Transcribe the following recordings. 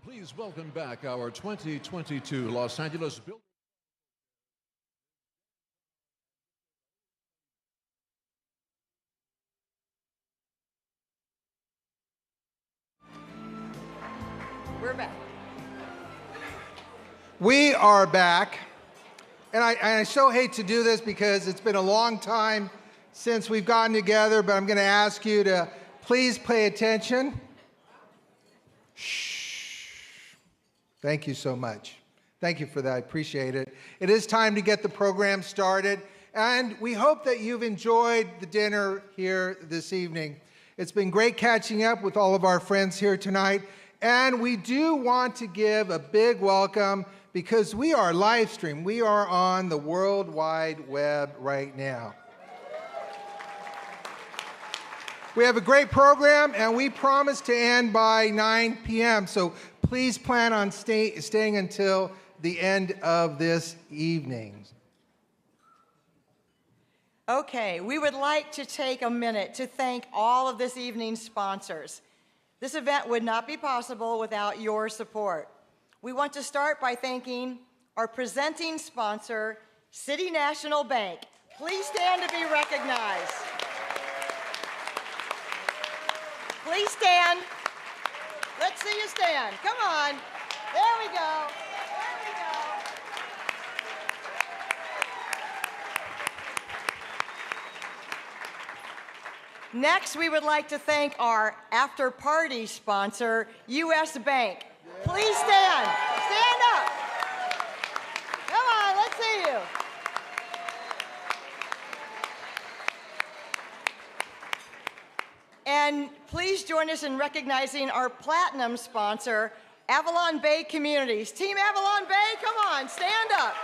Please welcome back our 2022 Los Angeles Builders. We're back. We are back. And I so hate to do this because it's been a long time since we've gotten together, but I'm going to ask you to please pay attention. Shh. Thank you so much. Thank you for that. I appreciate it. It is time to get the program started, and we hope that you've enjoyed the dinner here this evening. It's been great catching up with all of our friends here tonight, and we do want to give a big welcome because we are live stream. We are on the World Wide Web right now. We have a great program, and we promise to end by 9 p.m., so please plan on staying until the end of this evening. Okay, we would like to take a minute to thank all of this evening's sponsors. This event would not be possible without your support. We want to start by thanking our presenting sponsor, City National Bank. Please stand to be recognized. Please stand. Let's see you stand. Come on. There we go. There we go. Next, we would like to thank our after-party sponsor, U.S. Bank. Please stand. Stand up. Come on, let's see you. And please join us in recognizing our platinum sponsor, Avalon Bay Communities. Team Avalon Bay, come on, stand up.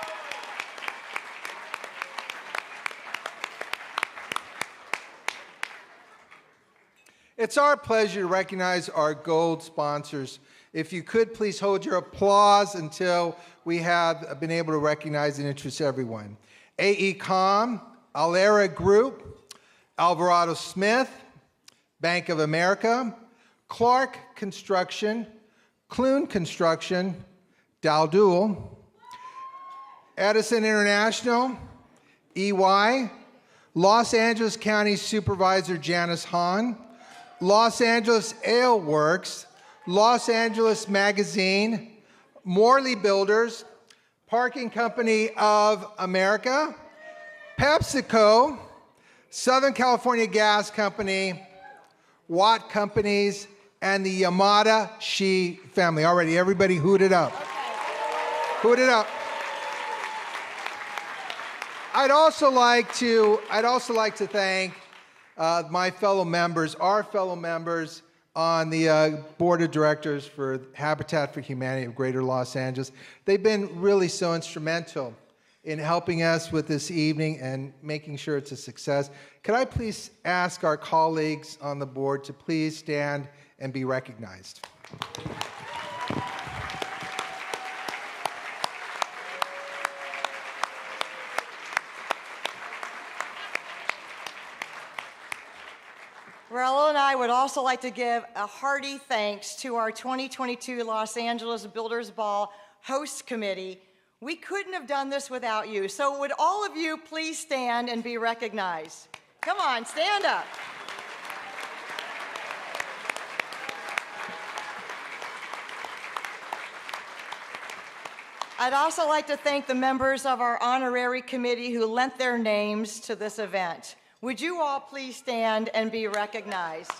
It's our pleasure to recognize our gold sponsors. If you could, please hold your applause until we have been able to recognize and introduce everyone. AECOM, Alera Group, Alvarado Smith, Bank of America, Clark Construction, Clune Construction, Dalduel, Edison International, EY, Los Angeles County Supervisor Janice Hahn, Los Angeles Ale Works, Los Angeles Magazine, Morley Builders, Parking Company of America, PepsiCo, Southern California Gas Company, Watt Companies, and the Yamada Shi family. Already, everybody hoot it up. Hoot it up. I'd also like to thank my fellow members, our fellow members on the board of directors for Habitat for Humanity of Greater Los Angeles. They've been really so instrumental in helping us with this evening and making sure it's a success. Could I please ask our colleagues on the board to please stand and be recognized? Raul and I would also like to give a hearty thanks to our 2022 Los Angeles Builders Ball host committee. We couldn't have done this without you, so would all of you please stand and be recognized? Come on, stand up. I'd also like to thank the members of our honorary committee who lent their names to this event. Would you all please stand and be recognized?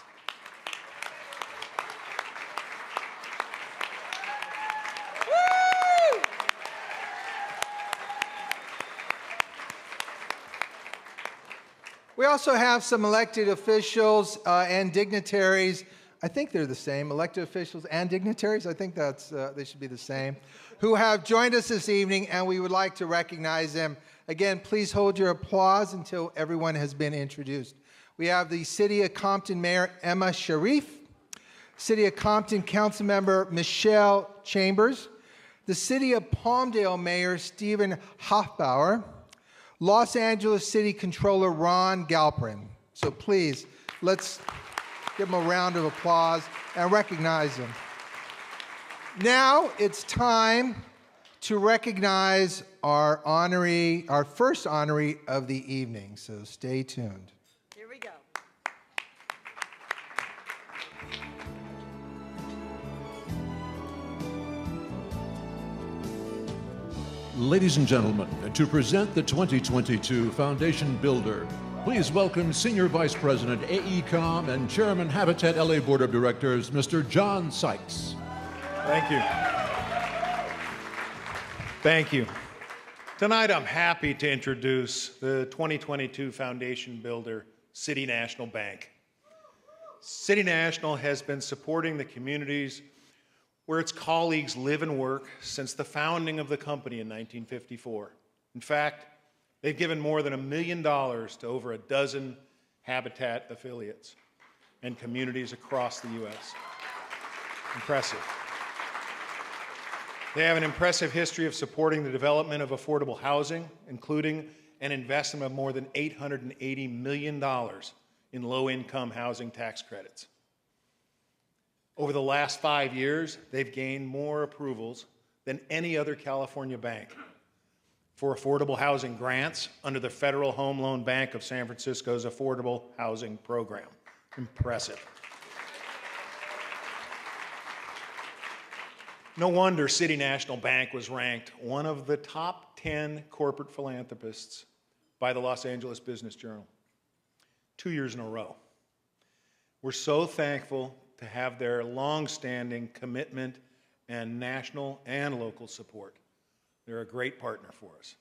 Woo! We also have some elected officials and dignitaries. I think they're the same, elected officials and dignitaries. I think they should be the same, who have joined us this evening, and we would like to recognize them. Again, please hold your applause until everyone has been introduced. We have the City of Compton Mayor Emma Sharif, City of Compton Councilmember Michelle Chambers, the City of Palmdale Mayor Stephen Hoffbauer, Los Angeles City Controller Ron Galperin. So please, let's give them a round of applause and recognize them. Now it's time to recognize our first honoree of the evening, so stay tuned. Here we go. Ladies and gentlemen, to present the 2022 Foundation Builder, please welcome Senior Vice President, AECOM, and Chairman Habitat LA Board of Directors, Mr. John Sykes. Thank you. Thank you. Tonight, I'm happy to introduce the 2022 Foundation Builder, City National Bank. City National has been supporting the communities where its colleagues live and work since the founding of the company in 1954. In fact, they've given more than $1 million to over a dozen Habitat affiliates and communities across the U.S. Impressive. They have an impressive history of supporting the development of affordable housing, including an investment of more than $880 million in low-income housing tax credits. Over the last 5 years, they've gained more approvals than any other California bank for affordable housing grants under the Federal Home Loan Bank of San Francisco's Affordable Housing Program. Impressive. No wonder City National Bank was ranked one of the top 10 corporate philanthropists by the Los Angeles Business Journal 2 years in a row. We're so thankful to have their long-standing commitment and national and local support. They're a great partner for us.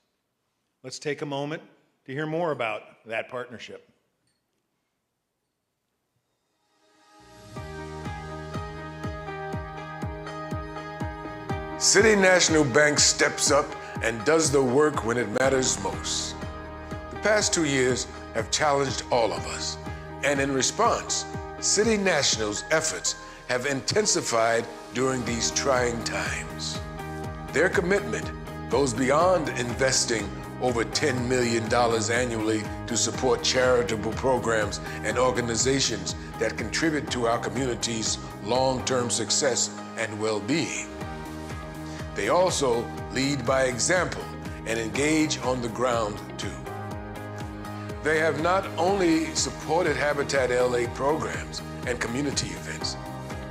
Let's take a moment to hear more about that partnership. City National Bank steps up and does the work when it matters most. The past 2 years have challenged all of us, and in response, City National's efforts have intensified during these trying times. Their commitment goes beyond investing over $10 million annually to support charitable programs and organizations that contribute to our community's long-term success and well-being. They also lead by example and engage on the ground too. They have not only supported Habitat LA programs and community events,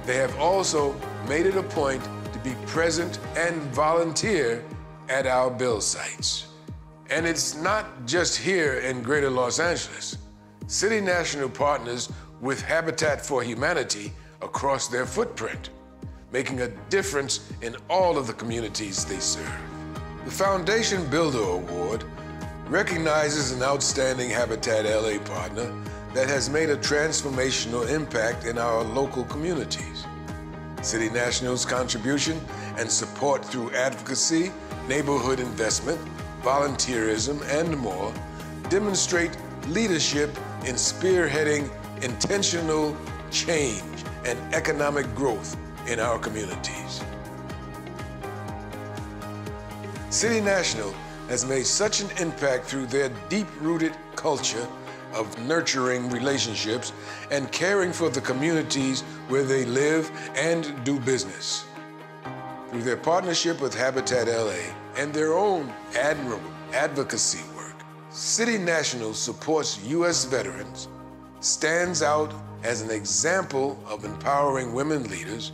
they have also made it a point to be present and volunteer at our build sites. And it's not just here in Greater Los Angeles. City National partners with Habitat for Humanity across their footprint, making a difference in all of the communities they serve. The Foundation Builder Award recognizes an outstanding Habitat LA partner that has made a transformational impact in our local communities. City National's contribution and support through advocacy, neighborhood investment, volunteerism, and more demonstrate leadership in spearheading intentional change and economic growth in our communities. City National has made such an impact through their deep-rooted culture of nurturing relationships and caring for the communities where they live and do business. Through their partnership with Habitat LA and their own admirable advocacy work, City National supports U.S. veterans, stands out as an example of empowering women leaders,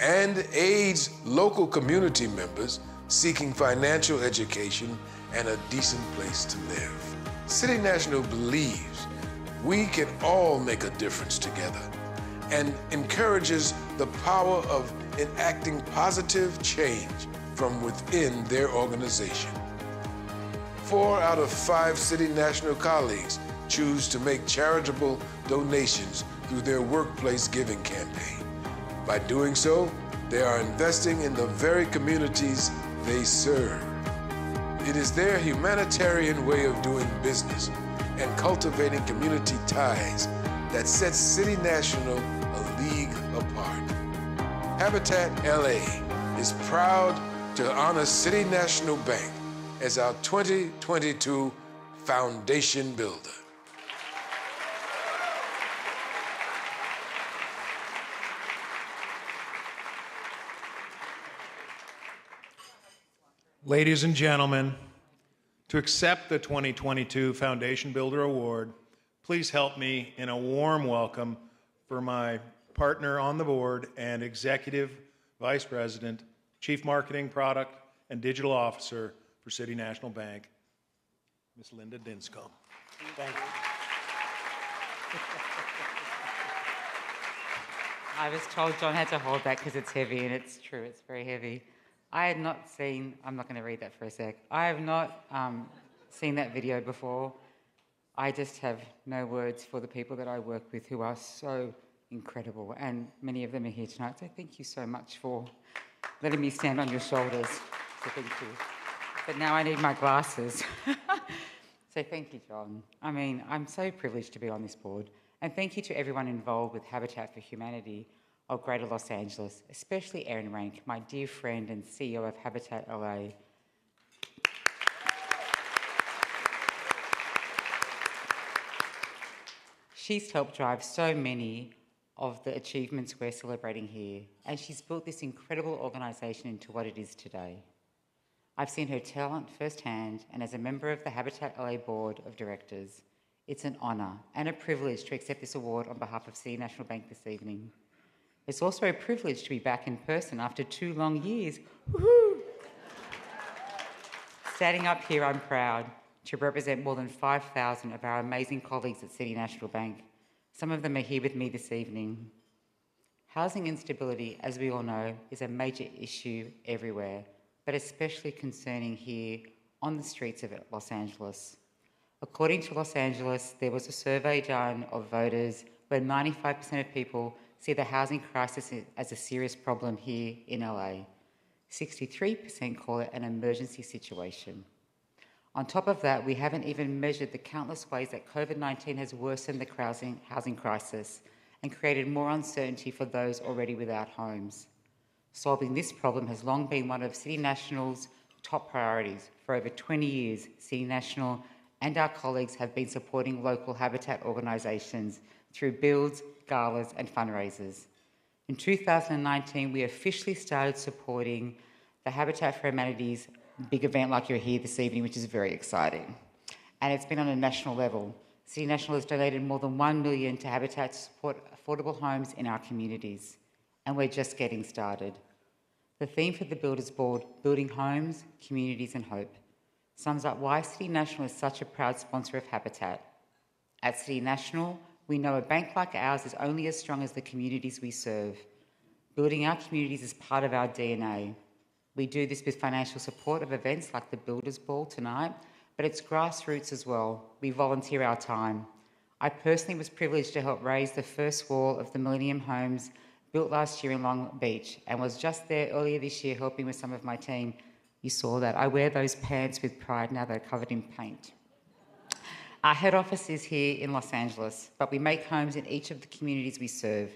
and aids local community members seeking financial education and a decent place to live. City National believes we can all make a difference together and encourages the power of enacting positive change from within their organization. 4 out of 5 City National colleagues choose to make charitable donations through their workplace giving campaign. By doing so, they are investing in the very communities they serve. It is their humanitarian way of doing business and cultivating community ties that sets City National a league apart. Habitat LA is proud to honor City National Bank as our 2022 Foundation Builder. Ladies and gentlemen, to accept the 2022 Foundation Builder Award, please help me in a warm welcome for my partner on the board and Executive Vice President, Chief Marketing, Product, and Digital Officer for City National Bank, Ms. Linda Dinscombe. Thank you. I was told John had to hold that because it's heavy, and it's true, it's very heavy. I had not seen, I'm not going to read that for a sec. I have not seen that video before. I just have no words for the people that I work with who are so incredible, and many of them are here tonight, so thank you so much for letting me stand on your shoulders. So thank you. But now I need my glasses. So thank you, John. I mean, I'm so privileged to be on this board. And thank you to everyone involved with Habitat for Humanity of Greater Los Angeles, especially Erin Rank, my dear friend and CEO of Habitat LA. She's helped drive so many of the achievements we're celebrating here, and she's built this incredible organisation into what it is today. I've seen her talent firsthand, and as a member of the Habitat LA Board of Directors, it's an honour and a privilege to accept this award on behalf of City National Bank this evening. It's also a privilege to be back in person after 2 long years. Woohoo! Standing up here, I'm proud to represent more than 5,000 of our amazing colleagues at City National Bank. Some of them are here with me this evening. Housing instability, as we all know, is a major issue everywhere, but especially concerning here on the streets of Los Angeles. According to Los Angeles, there was a survey done of voters where 95% of people see the housing crisis as a serious problem here in LA. 63% call it an emergency situation. On top of that, we haven't even measured the countless ways that COVID-19 has worsened the housing crisis and created more uncertainty for those already without homes. Solving this problem has long been one of City National's top priorities. For over 20 years, City National and our colleagues have been supporting local habitat organisations through builds, galas and fundraisers. In 2019, we officially started supporting the Habitat for Humanity's big event like you're here this evening, which is very exciting. And it's been on a national level. City National has donated more than $1 million to Habitat to support affordable homes in our communities. And we're just getting started. The theme for the Builders Board, Building Homes, Communities and Hope, sums up why City National is such a proud sponsor of Habitat. At City National, we know a bank like ours is only as strong as the communities we serve. Building our communities is part of our DNA. We do this with financial support of events like the Builders Ball tonight, but it's grassroots as well. We volunteer our time. I personally was privileged to help raise the first wall of the Millennium Homes built last year in Long Beach and was just there earlier this year helping with some of my team. You saw that. I wear those pants with pride now they're covered in paint. Our head office is here in Los Angeles, but we make homes in each of the communities we serve.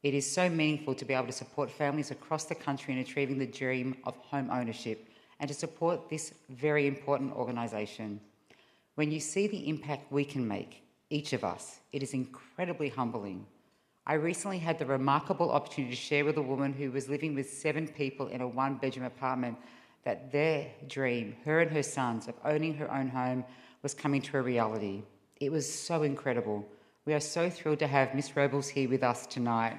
It is so meaningful to be able to support families across the country in achieving the dream of home ownership and to support this very important organisation. When you see the impact we can make, each of us, it is incredibly humbling. I recently had the remarkable opportunity to share with a woman who was living with 7 people in a 1-bedroom apartment that their dream, her and her sons, of owning her own home was coming to a reality. It was so incredible. We are so thrilled to have Miss Robles here with us tonight.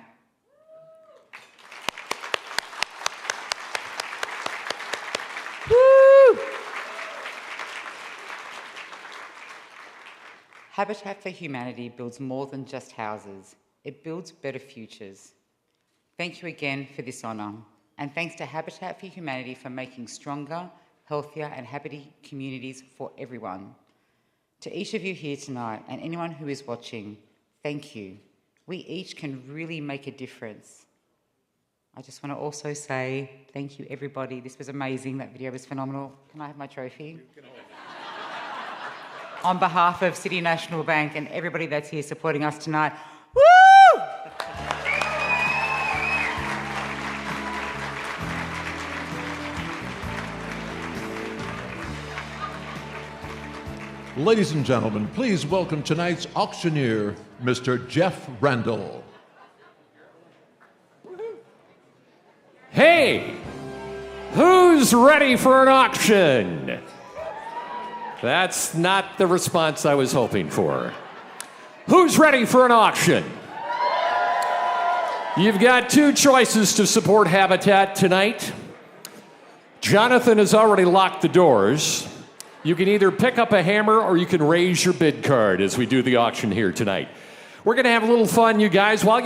Woo! Habitat for Humanity builds more than just houses. It builds better futures. Thank you again for this honour. And thanks to Habitat for Humanity for making stronger, healthier and happy communities for everyone. To each of you here tonight and anyone who is watching, thank you. We each can really make a difference. I just want to also say thank you, everybody. This was amazing. That video was phenomenal. Can I have my trophy? On behalf of City National Bank and everybody that's here supporting us tonight, woo! Ladies and gentlemen, please welcome tonight's auctioneer, Mr. Jeff Randall. Hey, who's Who's ready for an auction? That's not the response I was hoping for. Who's ready for an auction? You've got two choices to support Habitat tonight. Jonathan has already locked the doors. You can either pick up a hammer or you can raise your bid card as we do the auction here tonight. We're going to have a little fun, you guys. While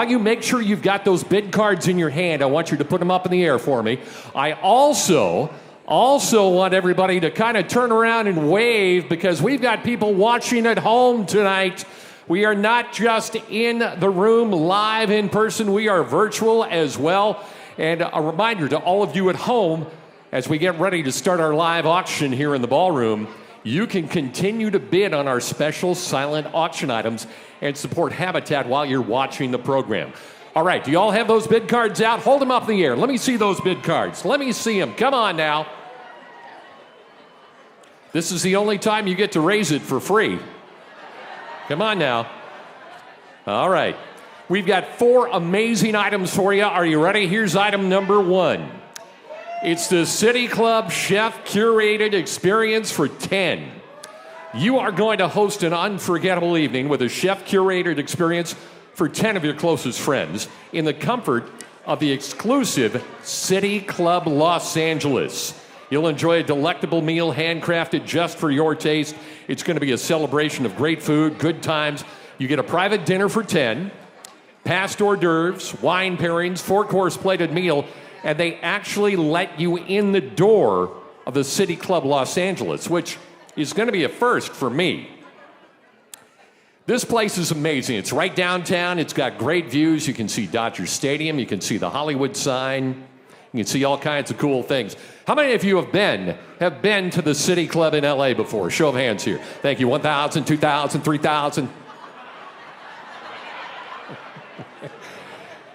you make sure you've got those bid cards in your hand, I want you to put them up in the air for me. I also want everybody to kind of turn around and wave because we've got people watching at home tonight. We are not just in the room live in person, we are virtual as well. And a reminder to all of you at home, as we get ready to start our live auction here in the ballroom, you can continue to bid on our special silent auction items and support Habitat while you're watching the program. All right, do you all have those bid cards out? Hold them up in the air. Let me see those bid cards. Let me see them. Come on now. This is the only time you get to raise it for free. Come on now. All right. We've got 4 amazing items for you. Are you ready? Here's item number 1. It's the City Club Chef Curated Experience for 10. You are going to host an unforgettable evening with a chef curated experience for 10 of your closest friends in the comfort of the exclusive City Club Los Angeles. You'll enjoy a delectable meal handcrafted just for your taste. It's going to be a celebration of great food, good times. You get a private dinner for 10, past hors d'oeuvres, wine pairings, 4-course plated meal, and they actually let you in the door of the City Club Los Angeles, which is going to be a first for me. This place is amazing. It's right downtown. It's got great views. You can see Dodger Stadium. You can see the Hollywood sign. You can see all kinds of cool things. How many of you have been to the City Club in LA before? Show of hands here. Thank you. 1,000, 2,000, 3,000.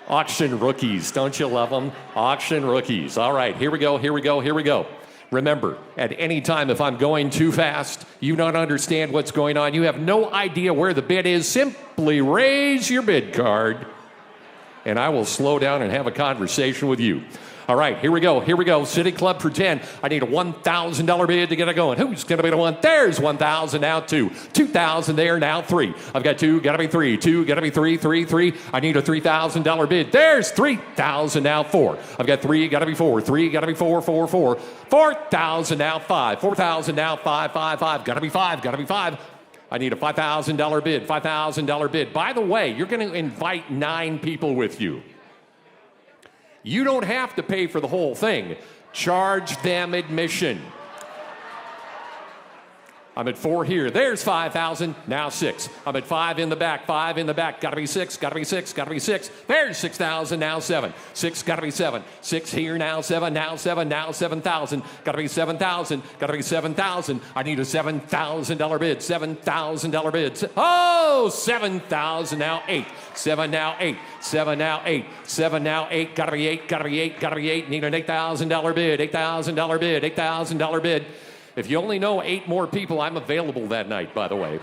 Auction rookies. Don't you love them? Auction rookies. All right, here we go. Remember, at any time, if I'm going too fast, you don't understand what's going on, you have no idea where the bid is, simply raise your bid card, and I will slow down and have a conversation with you. All right, here we go. City Club for 10. I need a $1,000 bid to get it going. Who's going to be the one? There's 1,000, now 2. 2,000 there, now 3. I've got 2, got to be 3. 2, got to be 3, 3, 3. I need a $3,000 bid. There's 3,000, now 4. I've got 3, got to be 4. 3, got to be 4, 4, 4. 4,000, now 5. 4,000, now 5, 5, 5. Got to be 5, got to be 5. I need a $5,000 bid, $5,000 bid. By the way, you're going to invite 9 people with you. You don't have to pay for the whole thing. Charge them admission. I'm at 4 here. There's 5,000. Now 6. I'm at 5 in the back. 5 in the back. Got to be 6. Got to be 6. Got to be 6. There's 6,000. Now 7. 6. Got to be 7. 6 here. Now 7. Now 7. Now 7,000. Got to be 7,000. Got to be 7,000. I need a $7,000 bid. $7,000 bid. Oh, 7,000. Now 8. 7 now 8. 7 now 8. 7 now 8. Got to be 8. Got to be 8. Got to be 8. Need an $8,000 bid. $8,000 bid. $8,000 bid. If you only know 8 more people, I'm available that night, by the way.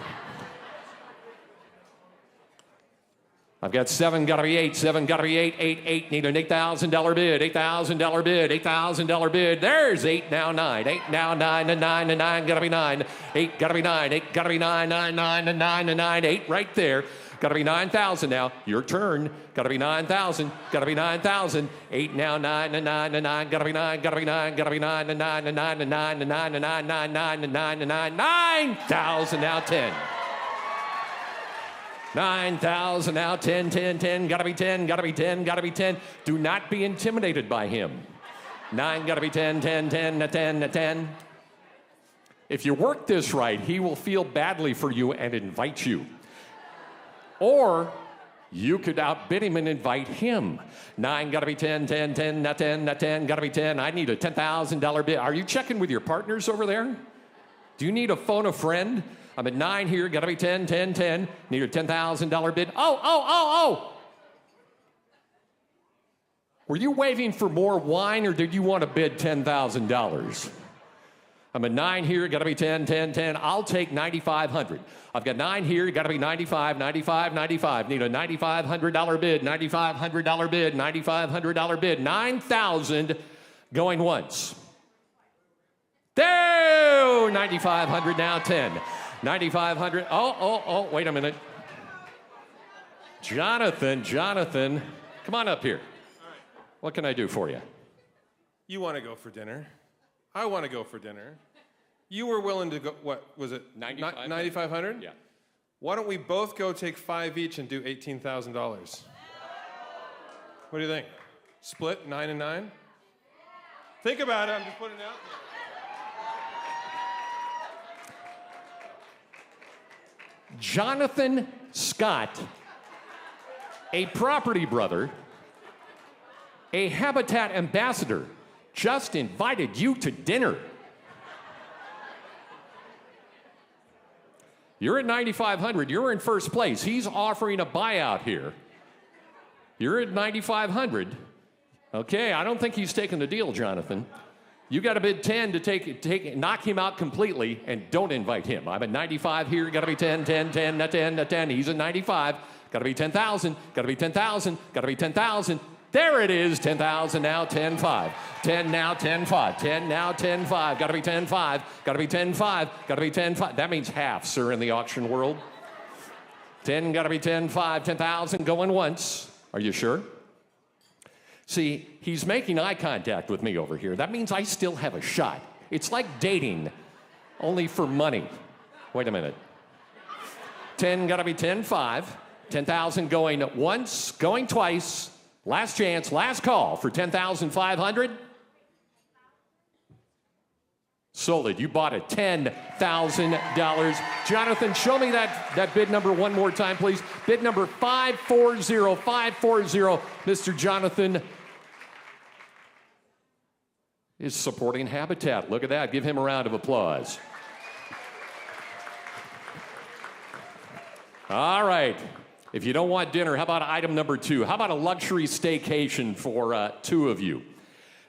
I've got 7, got to be 8. 7, got to be 8. 8, 8. Need an $8,000 bid. $8,000 bid. $8,000 bid. There's 8, now 9. 8, now 9, and 9, and 9, got to be 9. 8, got to be 9. 8, got to be 9, 9, 9, and 9, and 9. 8 right there. Got to be 9,000 now. Your turn. Got to be 9,000. Got to be 9,000. 8 now, 9 and 9 and 9. Got to be 9. Got to be 9. Got to be 9 and 9 and 9 and 9 and 9 and 9 9 9 and 9 and 9. 9,000 now 10. 9,000 now 10 10 10. Got to be 10. Got to be 10. Got to be 10. Do not be intimidated by him. 9 got to be 10 10 10 10 10. If you work this right, he will feel badly for you and invite you. Or you could outbid him and invite him. 9 got to be 10, 10, 10, not 10, not 10, got to be 10. I need a $10,000 bid. Are you checking with your partners over there? Do you need to phone a friend? I'm at 9 here, got to be 10, 10, 10. Need a $10,000 bid. Oh. Were you waiting for more wine or did you want to bid $10,000? I'm at 9 here, got to be 10, 10, 10. I'll take 9,500. I've got 9 here, got to be 95, 95, 95. Need a $9,500 bid, $9,500 bid, $9,500 bid. 9,000, Going once. There, 9,500 now 10. 9,500. Oh, wait a minute. Jonathan, come on up here. What can I do for you? You want to go for dinner. I want to go for dinner. You were willing to go, what was it? 9,500? Yeah. Why don't we both go take 5 each and do $18,000? What do you think? Split 9 and 9? Think about it. I'm just putting it out there. Jonathan Scott, a property brother, a Habitat ambassador, just invited you to dinner. You're at 9,500. You're in first place. He's offering a buyout here. You're at 9,500. Okay, I don't think he's taking the deal, Jonathan. You got to bid 10 to knock him out completely, and don't invite him. I'm at 95 here. Got to be 10, 10, 10, 10, 10. He's at 95. Got to be 10,000. Got to be 10,000. Got to be 10,000. There it is. 10,000 now. 10,5. 10 now. 10,5. 10 now. 10,5. Got to be 10,5. Got to be 10,5. Got to be 10,5. That means half, sir, in the auction world. 10. Got to be 10,5. 10,000 going once. Are you sure? See, he's making eye contact with me over here. That means I still have a shot. It's like dating, only for money. Wait a minute. 10, gotta be 10,5. 10,000 going once, going twice. Last chance, last call for 10,500. Sold it. You bought it. $10,000. Jonathan, show me that bid number one more time, please. Bid number 540, 540. Mr. Jonathan is supporting Habitat. Look at that. Give him a round of applause. All right. If you don't want dinner, how about item number 2? How about a luxury staycation for 2 of you?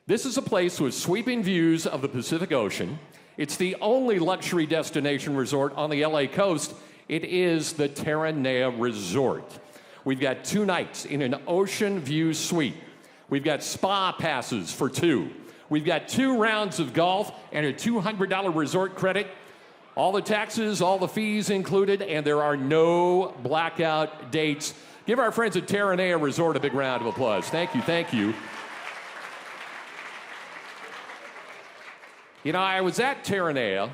This is a place with sweeping views of the Pacific Ocean. It's the only luxury destination resort on the LA coast. It is the Terranea Resort. We've got 2 nights in an ocean view suite. We've got spa passes for 2. We've got 2 rounds of golf and a $200 resort credit. All the taxes, all the fees included, and there are no blackout dates. Give our friends at Terranea Resort a big round of applause. Thank you, thank you. You know, I was at Terranea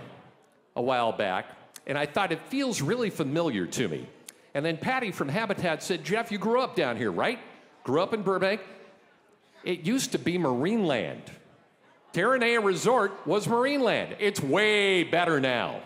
a while back, and I thought it feels really familiar to me. And then Patty from Habitat said, Jeff, you grew up down here, right? Grew up in Burbank. It used to be Marineland. Terranea Resort was Marineland. It's way better now.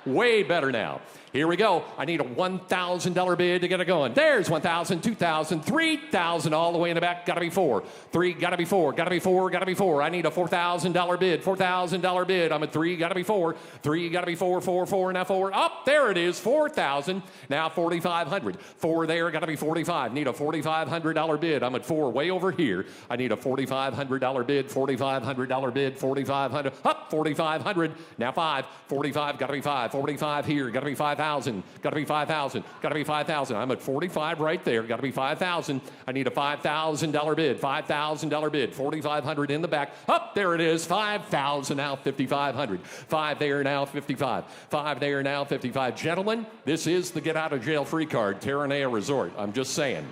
Way better now. Here we go. I need a $1,000 bid to get it going. There's 1,000, 2,000, 3,000 all the way in the back. Got to be 4. 3, got to be 4. Got to be 4. Got to be 4. I need a $4,000 bid. $4,000 bid. I'm at 3. Got to be 4. 3, got to be 4. 4, 4. Now 4. Up there it is. 4,000. Now 4,500. 4 there. Got to be 45. Need a $4,500 bid. I'm at 4. Way over here. I need a $4,500 bid. $4,500 bid. 4,500. Up 4,500. Now 5. 45. Got to be 5. 45 here. Got to be 5,000. Got to be 5,000. Got to be 5,000. I'm at 45 right there. Got to be 5,000. I need a $5,000 bid. $5,000 bid. 4,500 in the back. Up there it is. 5,000 now. 5,500. 5 there now. 55. 5 there now. 55. Gentlemen, this is the get out of jail free card. Terranea Resort. I'm just saying.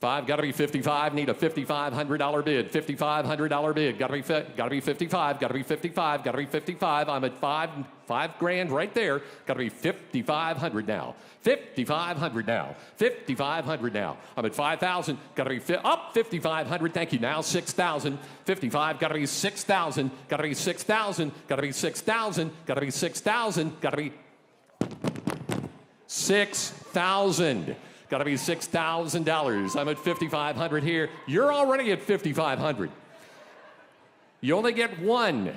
5, got to be 55. Need a $5,500 bid. $5,500 bid. Got to be 55. Got to be 55. Got to be 55. I'm at 5 grand right there. Got to be 5,500 now. 5,500 now. 5,500 now. I'm at 5,000. Got to be up 5,500. Thank you. Now 6,000. 55. Got to be 6,000. Got to be 6,000. Got to be 6,000. Got to be 6,000. Got to be 6,000. Got to be $6,000. I'm at 5,500 here. You're already at 5,500. You only get one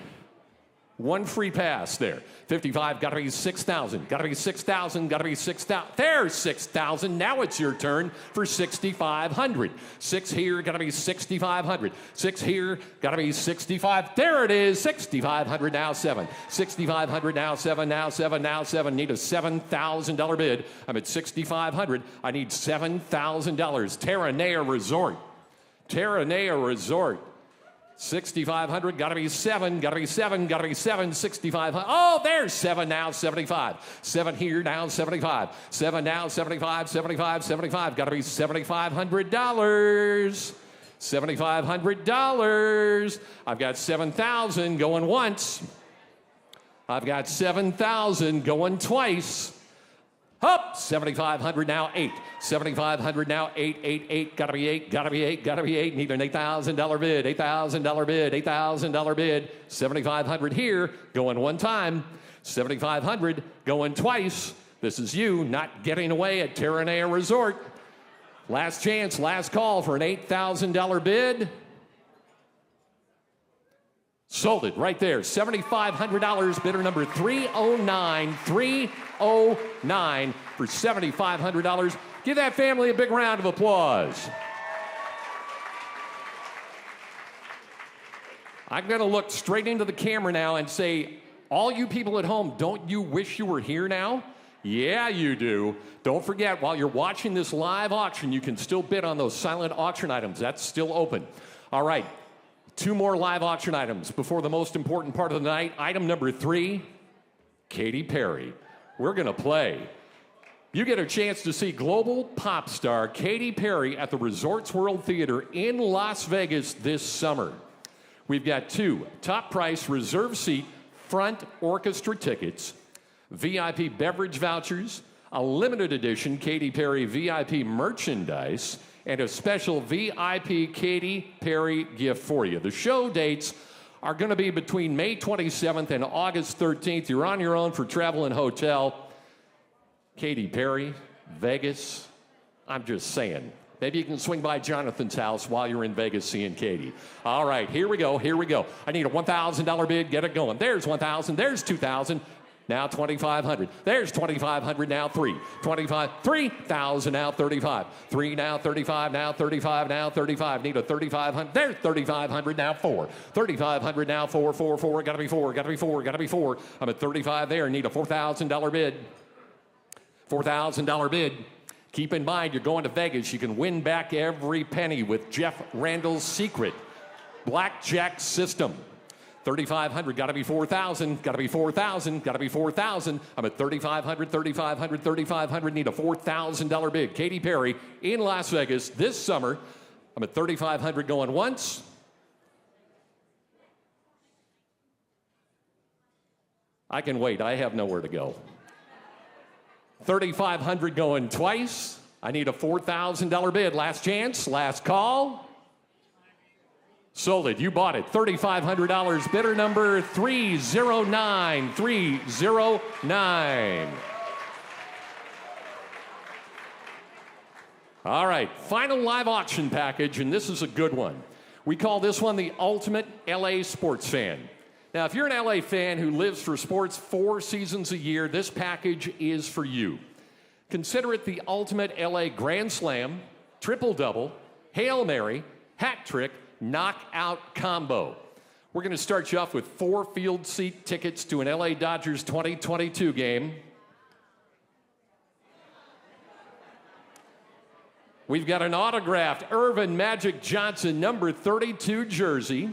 free pass there. 55, got to be 6,000. Got to be 6,000. Got to be 6,000. There's 6,000. Now it's your turn for 6,500. 6 here, got to be 6,500. 6 here, got to be 65. There it is. 6,500 now 7. 6,500 now 7. Now 7. Now 7. Need a $7,000 bid. I'm at 6,500. I need $7,000. Terranea Resort. Terranea Resort. 6,500, gotta be 7, gotta be 7, gotta be 7, 6,500. Oh, there's 7 now, 75. 7 here now, 75. 7 now, 75, 75, 75. Gotta be $7,500. $7,500. I've got 7,000 going once. I've got 7,000 going twice. Up, 7,500 now, 8. 7,500 now, 8, 8, 8. Gotta be 8, gotta be 8, gotta be 8. Need an $8,000 bid, $8,000 bid, $8,000 bid. 7,500 here, going one time. 7,500 going twice. This is you not getting away at Terranea Resort. Last chance, last call for an $8,000 bid. Sold it right there. $7,500, bidder number 309, 309 for $7,500. Give that family a big round of applause. I'm going to look straight into the camera now and say, all you people at home, don't you wish you were here now? Yeah, you do. Don't forget, while you're watching this live auction, you can still bid on those silent auction items. That's still open. All right. 2 more live auction items before the most important part of the night. Item number 3, Katy Perry. We're going to play. You get a chance to see global pop star Katy Perry at the Resorts World Theater in Las Vegas this summer. We've got 2 top price reserve seat front orchestra tickets, VIP beverage vouchers, a limited edition Katy Perry VIP merchandise, and a special VIP Katy Perry gift for you. The show dates are going to be between May 27th and August 13th. You're on your own for travel and hotel. Katy Perry, Vegas, I'm just saying. Maybe you can swing by Jonathan's house while you're in Vegas seeing Katy. All right, here we go, here we go. I need a $1,000 bid, get it going. There's 1,000, there's 2,000. Now 2,500. There's 2,500. Now 3. 25. 3,000. Now 35. 3 now 35. Now 35. Now 35. Need a 3,500. There's 3,500. Now 4. 3,500. Now 4. 4. 4. Gotta be 4. Gotta be 4. Gotta be 4. I'm at 35 there. Need a $4,000 bid. $4,000 bid. Keep in mind, you're going to Vegas. You can win back every penny with Jeff Randall's secret blackjack system. 3,500, gotta be 4,000, gotta be 4,000, gotta be 4,000. I'm at 3,500, 3,500, 3,500. Need a $4,000 bid. Katy Perry in Las Vegas this summer. I'm at 3,500 going once. I can wait, I have nowhere to go. 3,500 going twice. I need a $4,000 bid. Last chance, last call. Sold it. You bought it. $3,500. Bidder number 309. 309. All right. Final live auction package, and this is a good one. We call this one the Ultimate LA Sports Fan. Now, if you're an LA fan who lives for sports 4 seasons a year, this package is for you. Consider it the Ultimate LA Grand Slam, Triple-Double, Hail Mary, Hat Trick, Knockout Combo. We're going to start you off with 4 field seat tickets to an LA Dodgers 2022 game. We've got an autographed Irvin Magic Johnson number 32 jersey.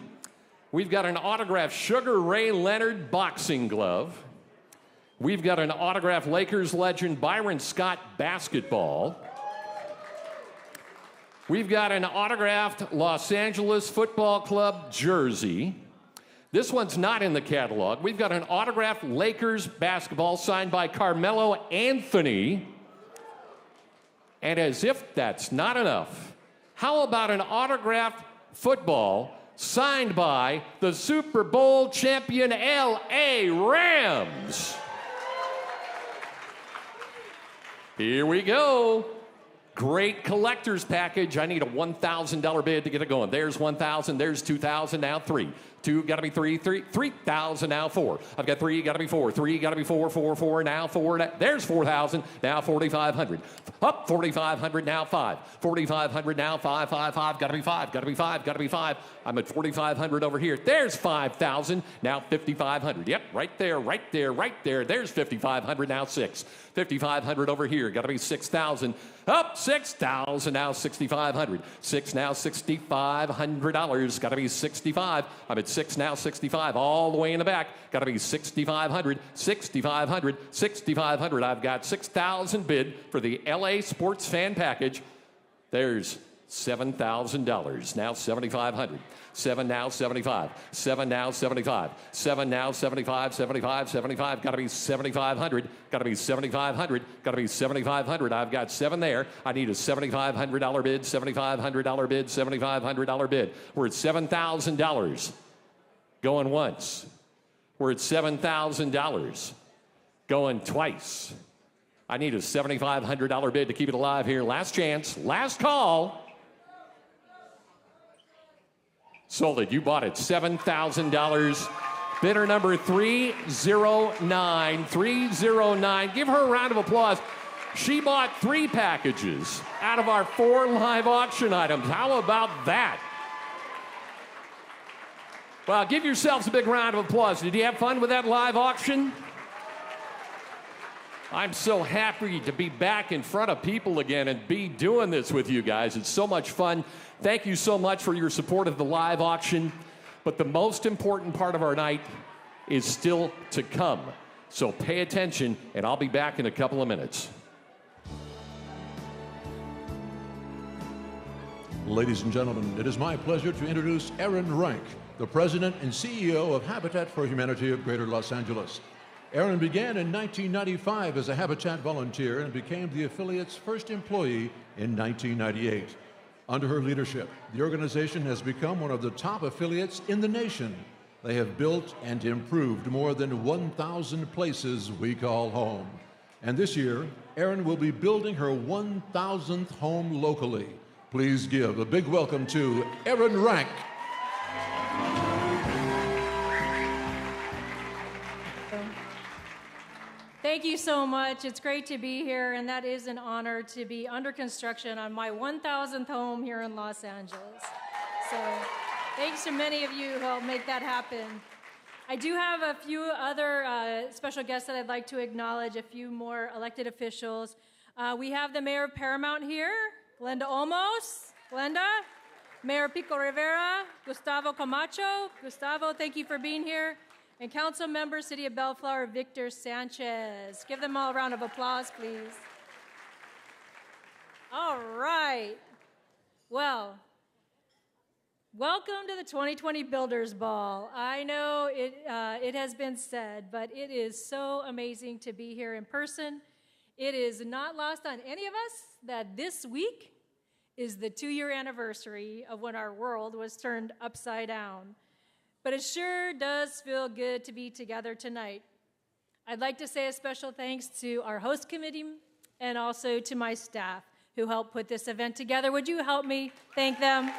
We've got an autographed Sugar Ray Leonard boxing glove. We've got an autographed Lakers legend Byron Scott basketball. We've got an autographed Los Angeles Football Club jersey. This one's not in the catalog. We've got an autographed Lakers basketball signed by Carmelo Anthony. And as if that's not enough, how about an autographed football signed by the Super Bowl champion LA Rams? Here we go. Great collector's package. I need a $1,000 bid to get it going. There's 1,000, there's 2,000, now 3. 2, got to be 3, 3,000, now 4. I've got 3, got to be 4, 3, got to be 4, 4, 4, now 4, there's 4,000, now 4,500. Up, 4,500, now 5, 4,500, now 5, 5, 5, got to be 5, got to be 5, got to be 5. I'm at 4,500 over here. There's 5,000, now 5,500. Yep, right there, right there, right there. There's 5,500, now 6. 5,500 over here, got to be 6,000. Up, 6,000, now 6,500. 6, now $6,500, got to be 65. I'm at 6, now 65, all the way in the back. Got to be 6,500, 6,500, 6,500. I've got 6,000 bid for the LA Sports Fan Package. There's $7,000, now 7,500. 7 now 75. 7 now 75. 7 now 75, 75, 75. Got to be 7,500. Got to be 7,500. Got to be 7,500. I've got 7 there. I need a $7,500 bid, $7,500 bid, $7,500 bid. We're at $7,000. Going once. We're at $7,000. Going twice. I need a $7,500 bid to keep it alive here. Last chance. Last call. Sold it. You bought it. $7,000. Bidder number 309. 309. Give her a round of applause. She bought 3 packages out of our 4 live auction items. How about that? Well, give yourselves a big round of applause. Did you have fun with that live auction? I'm so happy to be back in front of people again and be doing this with you guys. It's so much fun. Thank you so much for your support of the live auction. But the most important part of our night is still to come. So pay attention, and I'll be back in a couple of minutes. Ladies and gentlemen, it is my pleasure to introduce Aaron Rank, the president and CEO of Habitat for Humanity of Greater Los Angeles. Aaron began in 1995 as a Habitat volunteer and became the affiliate's first employee in 1998. Under her leadership, the organization has become one of the top affiliates in the nation. They have built and improved more than 1,000 places we call home. And this year, Aaron will be building her 1,000th home locally. Please give a big welcome to Aaron Rank. Thank you so much. It's great to be here, and that is an honor to be under construction on my 1,000th home here in Los Angeles. So thanks to many of you who helped make that happen. I do have a few other special guests that I'd like to acknowledge, a few more elected officials. We have the Mayor of Paramount here, Glenda Olmos. Glenda. Mayor Pico Rivera, Gustavo Camacho. Gustavo, thank you for being here. And Council Member, City of Bellflower, Victor Sanchez. Give them all a round of applause, please. All right. Well, welcome to the 2020 Builders Ball. I know it has been said, but it is so amazing to be here in person. It is not lost on any of us that this week is the 2-year anniversary of when our world was turned upside down. But it sure does feel good to be together tonight. I'd like to say a special thanks to our host committee and also to my staff who helped put this event together. Would you help me thank them?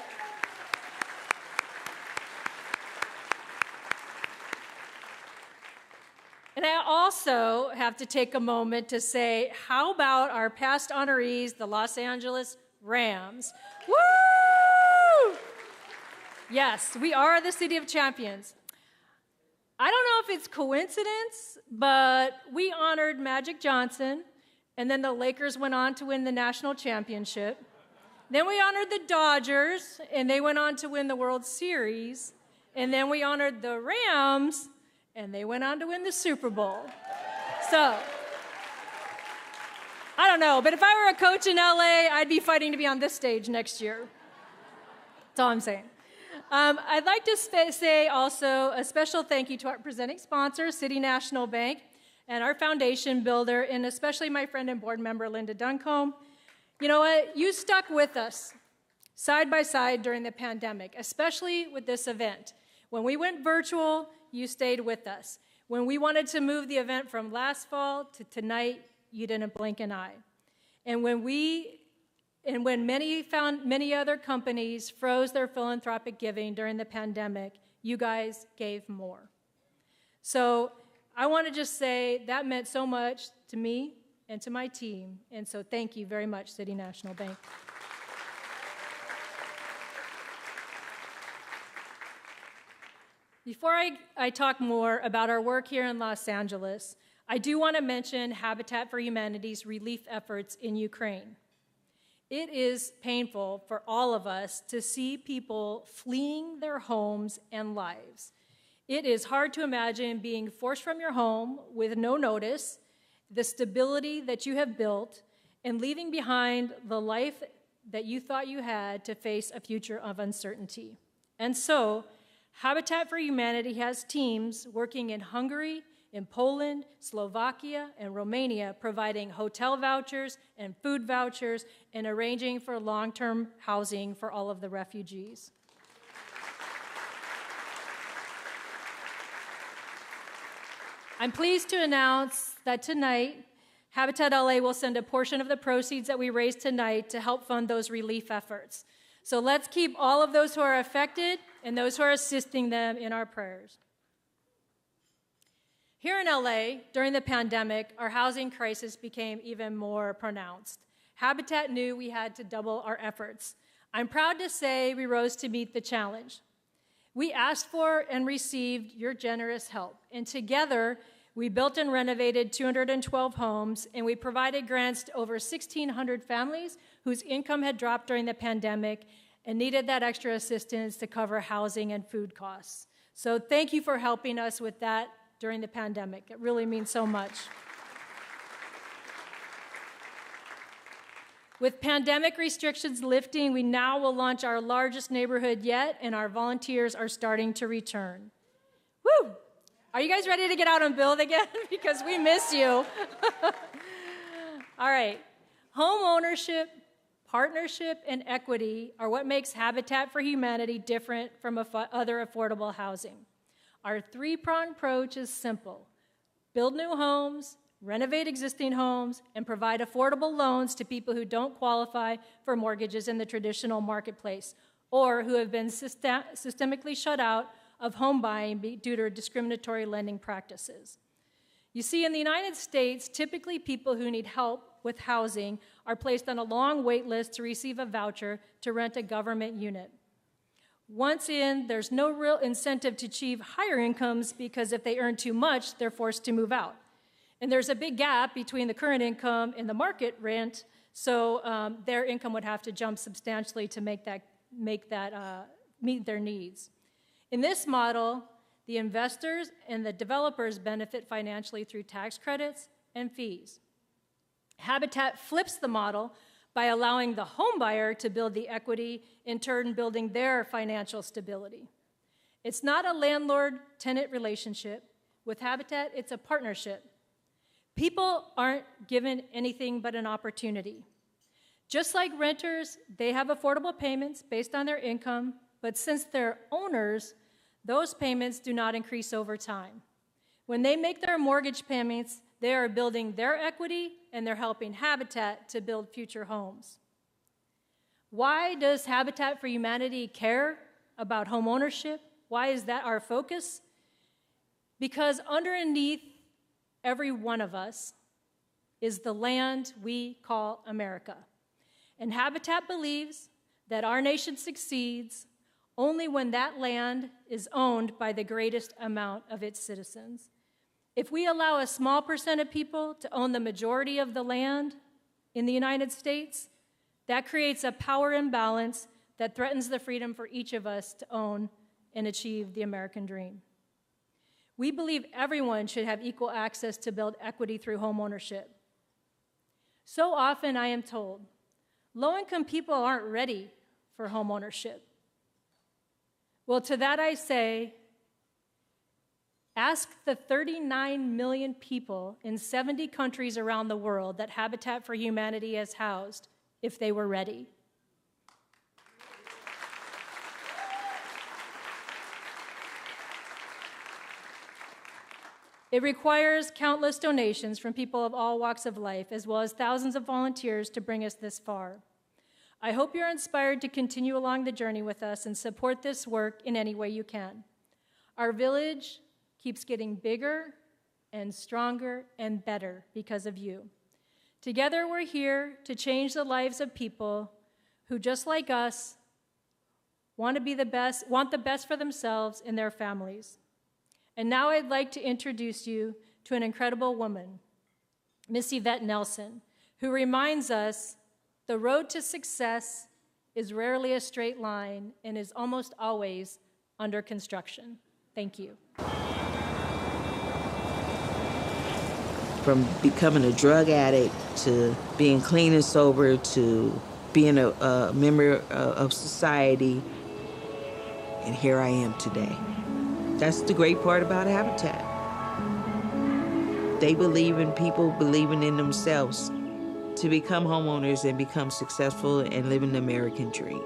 And I also have to take a moment to say, how about our past honorees, the Los Angeles Rams? Woo! Yes, we are the City of Champions. I don't know if it's coincidence, but we honored Magic Johnson, and then the Lakers went on to win the national championship. Then we honored the Dodgers, and they went on to win the World Series. And then we honored the Rams, and they went on to win the Super Bowl. So, I don't know, but if I were a coach in LA, I'd be fighting to be on this stage next year. That's all I'm saying. I'd like to say also a special thank you to our presenting sponsor, City National Bank, and our foundation builder, and especially my friend and board member, Linda Duncombe. You know what? You stuck with us side by side during the pandemic, especially with this event. When we went virtual, you stayed with us. When we wanted to move the event from last fall to tonight, you didn't blink an eye. And when many other companies froze their philanthropic giving during the pandemic, You guys gave more. So I want to just say that meant so much to me and to my team, and so thank you very much, City National Bank. Before I talk more about our work here in Los Angeles, I do want to mention Habitat for Humanity's relief efforts in Ukraine. It is painful for all of us to see people fleeing their homes and lives. It is hard to imagine being forced from your home with no notice, the stability that you have built, and leaving behind the life that you thought you had to face a future of uncertainty. And so, Habitat for Humanity has teams working in Hungary, in Poland, Slovakia, and Romania, providing hotel vouchers and food vouchers and arranging for long-term housing for all of the refugees. I'm pleased to announce that tonight, Habitat LA will send a portion of the proceeds that we raise tonight to help fund those relief efforts. So let's keep all of those who are affected and those who are assisting them in our prayers. Here in LA, during the pandemic, our housing crisis became even more pronounced. Habitat knew we had to double our efforts. I'm proud to say we rose to meet the challenge. We asked for and received your generous help, and together we built and renovated 212 homes, and we provided grants to over 1,600 families whose income had dropped during the pandemic and needed that extra assistance to cover housing and food costs. So thank you for helping us with that during the pandemic. It really means so much. With pandemic restrictions lifting, we now will launch our largest neighborhood yet, and our volunteers are starting to return. Woo! Are you guys ready to get out and build again? Because we miss you. All right. Home ownership, partnership, and equity are what makes Habitat for Humanity different from other affordable housing. Our three-pronged approach is simple. Build new homes, renovate existing homes, and provide affordable loans to people who don't qualify for mortgages in the traditional marketplace or who have been systemically shut out of home buying due to discriminatory lending practices. You see, in the United States, typically people who need help with housing are placed on a long wait list to receive a voucher to rent a government unit. Once in, there's no real incentive to achieve higher incomes because if they earn too much, they're forced to move out. And there's a big gap between the current income and the market rent, so their income would have to jump substantially to meet their needs. In this model, the investors and the developers benefit financially through tax credits and fees. Habitat flips the model by allowing the home buyer to build the equity, in turn building their financial stability. It's not a landlord-tenant relationship. With Habitat, it's a partnership. People aren't given anything but an opportunity. Just like renters, they have affordable payments based on their income, but since they're owners, those payments do not increase over time. When they make their mortgage payments, they are building their equity and they're helping Habitat to build future homes. Why does Habitat for Humanity care about home ownership? Why is that our focus? Because underneath every one of us is the land we call America. And Habitat believes that our nation succeeds only when that land is owned by the greatest amount of its citizens. If we allow a small percent of people to own the majority of the land in the United States, that creates a power imbalance that threatens the freedom for each of us to own and achieve the American dream. We believe everyone should have equal access to build equity through home ownership. So often I am told, low-income people aren't ready for home ownership. Well, to that I say, ask the 39 million people in 70 countries around the world that Habitat for Humanity has housed if they were ready. It requires countless donations from people of all walks of life, as well as thousands of volunteers to bring us this far. I hope you're inspired to continue along the journey with us and support this work in any way you can. Our village keeps getting bigger and stronger and better because of you. Together, we're here to change the lives of people who, just like us, want the best for themselves and their families. And now I'd like to introduce you to an incredible woman, Miss Yvette Nelson, who reminds us the road to success is rarely a straight line and is almost always under construction. Thank you. From becoming a drug addict to being clean and sober to being a member of society, and here I am today. That's the great part about Habitat. They believe in people believing in themselves to become homeowners and become successful and live an American dream.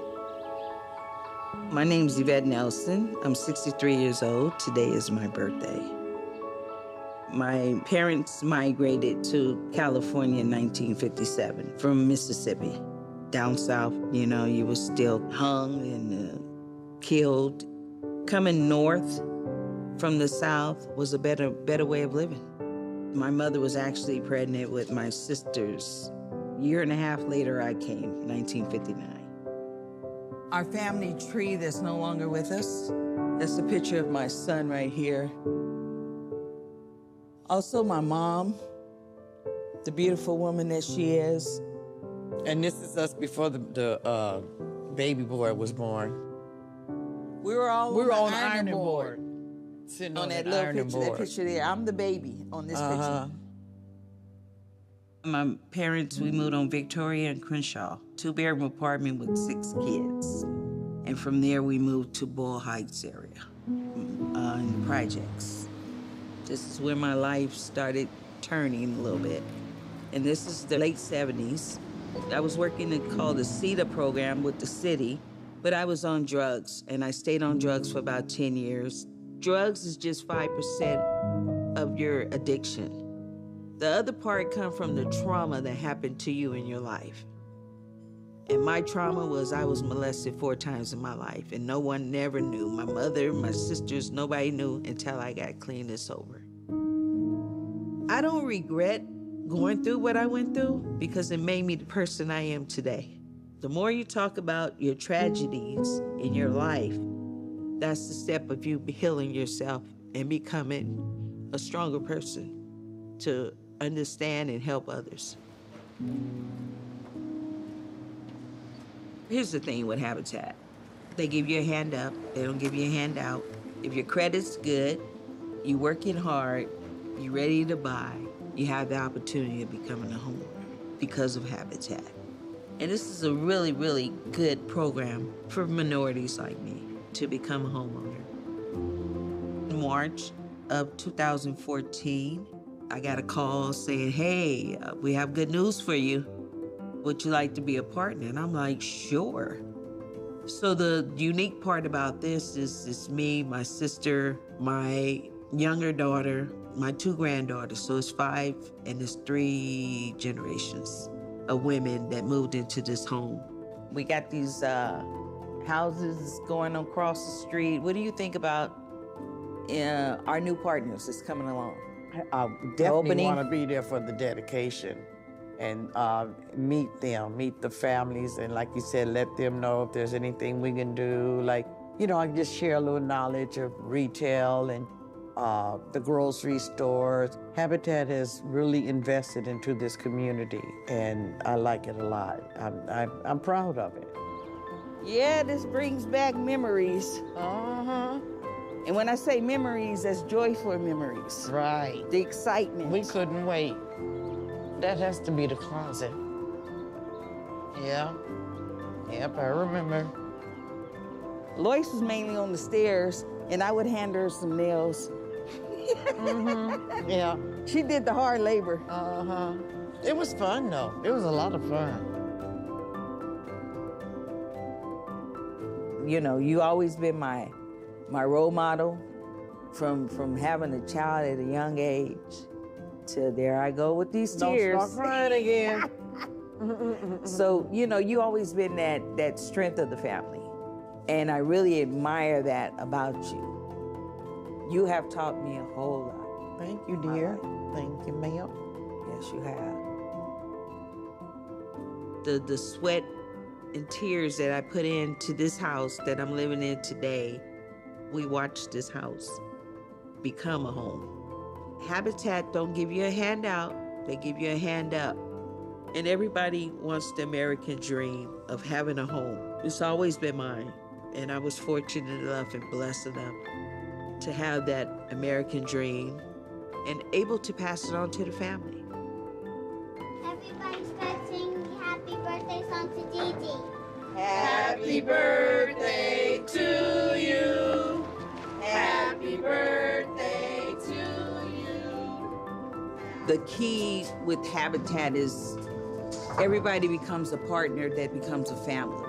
My name's Yvette Nelson. I'm 63 years old. Today is my birthday. My parents migrated to California in 1957 from Mississippi. Down south, you know, you were still hung and killed. Coming north from the south was a better way of living. My mother was actually pregnant with my sisters. A year and a half later, I came, 1959. Our family tree that's no longer with us, that's a picture of my son right here. Also my mom, the beautiful woman that she is. And this is us before the baby boy was born. We were all on the ironing board. Sitting on that little picture, that picture there. I'm the baby on this picture. My parents, we moved on Victoria and Crenshaw, 2-bedroom apartment with 6 kids. And from there, we moved to Boyle Heights area, in the projects. This is where my life started turning a little bit. And this is the late 70s. I was working in called the CETA program with the city, but I was on drugs, and I stayed on drugs for about 10 years. Drugs is just 5% of your addiction. The other part comes from the trauma that happened to you in your life. And my trauma was I was molested 4 times in my life, and no one never knew. My mother, my sisters, nobody knew until I got clean and sober. I don't regret going through what I went through because it made me the person I am today. The more you talk about your tragedies in your life, that's the step of you healing yourself and becoming a stronger person to understand and help others. Here's the thing with Habitat. They give you a hand up, they don't give you a handout. If your credit's good, you're working hard, you're ready to buy, you have the opportunity of becoming a homeowner because of Habitat. And this is a really, really good program for minorities like me to become a homeowner. In March of 2014, I got a call saying, hey, we have good news for you. Would you like to be a partner? And I'm like, sure. So the unique part about this is it's me, my sister, my younger daughter, my 2 granddaughters. So it's 5 and it's 3 generations of women that moved into this home. We got these houses going across the street. What do you think about our new partners that's coming along? I definitely want to be there for the dedication and meet them, meet the families, and like you said, let them know if there's anything we can do. Like, you know, I just share a little knowledge of retail and the grocery stores. Habitat has really invested into this community, and I like it a lot. I'm proud of it. Yeah, this brings back memories. And when I say memories, that's joyful memories. Right. The excitement. We couldn't wait. That has to be the closet. Yeah. Yep, I remember. Lois was mainly on the stairs, and I would hand her some nails. Yeah. She did the hard labor. It was fun, though. It was a lot of fun. You know, you always been my role model from having a child at a young age to there I go with these tears. Don't start crying again. So, you know, you always been that strength of the family. And I really admire that about you. You have taught me a whole lot. Thank you, dear. Thank you, ma'am. Yes, you have. The sweat and tears that I put into this house that I'm living in today, we watched this house become a home. Habitat don't give you a handout, they give you a hand up. And everybody wants the American dream of having a home. It's always been mine. And I was fortunate enough and blessed enough to have that American dream and able to pass it on to the family. Everybody start singing happy birthday song to Gigi. Happy birthday to you. Happy birthday to you. The key with Habitat is everybody becomes a partner that becomes a family.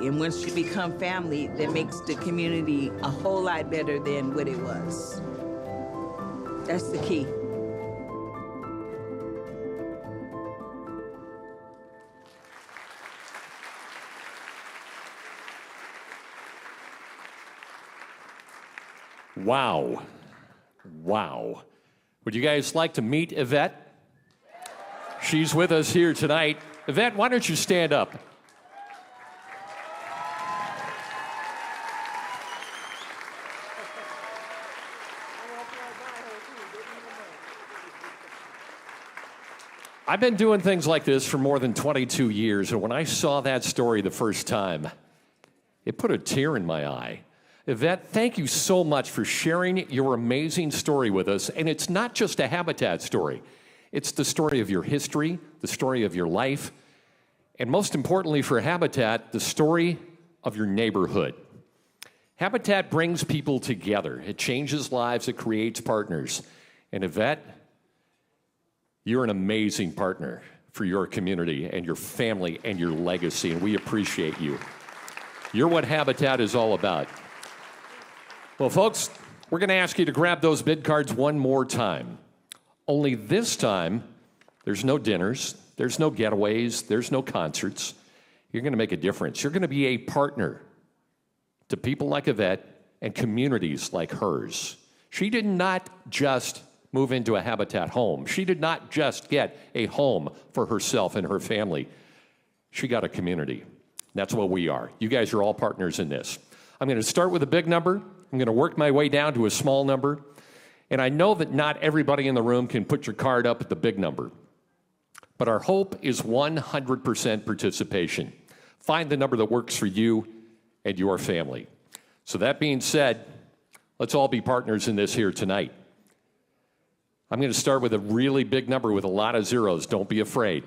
And once you become family, that makes the community a whole lot better than what it was. That's the key. Wow. Wow. Would you guys like to meet Yvette? She's with us here tonight. Yvette, why don't you stand up? I've been doing things like this for more than 22 years, and when I saw that story the first time, it put a tear in my eye. Yvette, thank you so much for sharing your amazing story with us. And it's not just a Habitat story. It's the story of your history, the story of your life, and most importantly for Habitat, the story of your neighborhood. Habitat brings people together. It changes lives. It creates partners. And Yvette, you're an amazing partner for your community and your family and your legacy, and we appreciate you. You're what Habitat is all about. Well, folks, we're going to ask you to grab those bid cards one more time. Only this time, there's no dinners, there's no getaways, there's no concerts. You're going to make a difference. You're going to be a partner to people like Yvette and communities like hers. She did not just move into a Habitat home. She did not just get a home for herself and her family. She got a community. That's what we are. You guys are all partners in this. I'm going to start with a big number. I'm going to work my way down to a small number. And I know that not everybody in the room can put your card up at the big number. But our hope is 100% participation. Find the number that works for you and your family. So that being said, let's all be partners in this here tonight. I'm going to start with a really big number with a lot of zeros. Don't be afraid.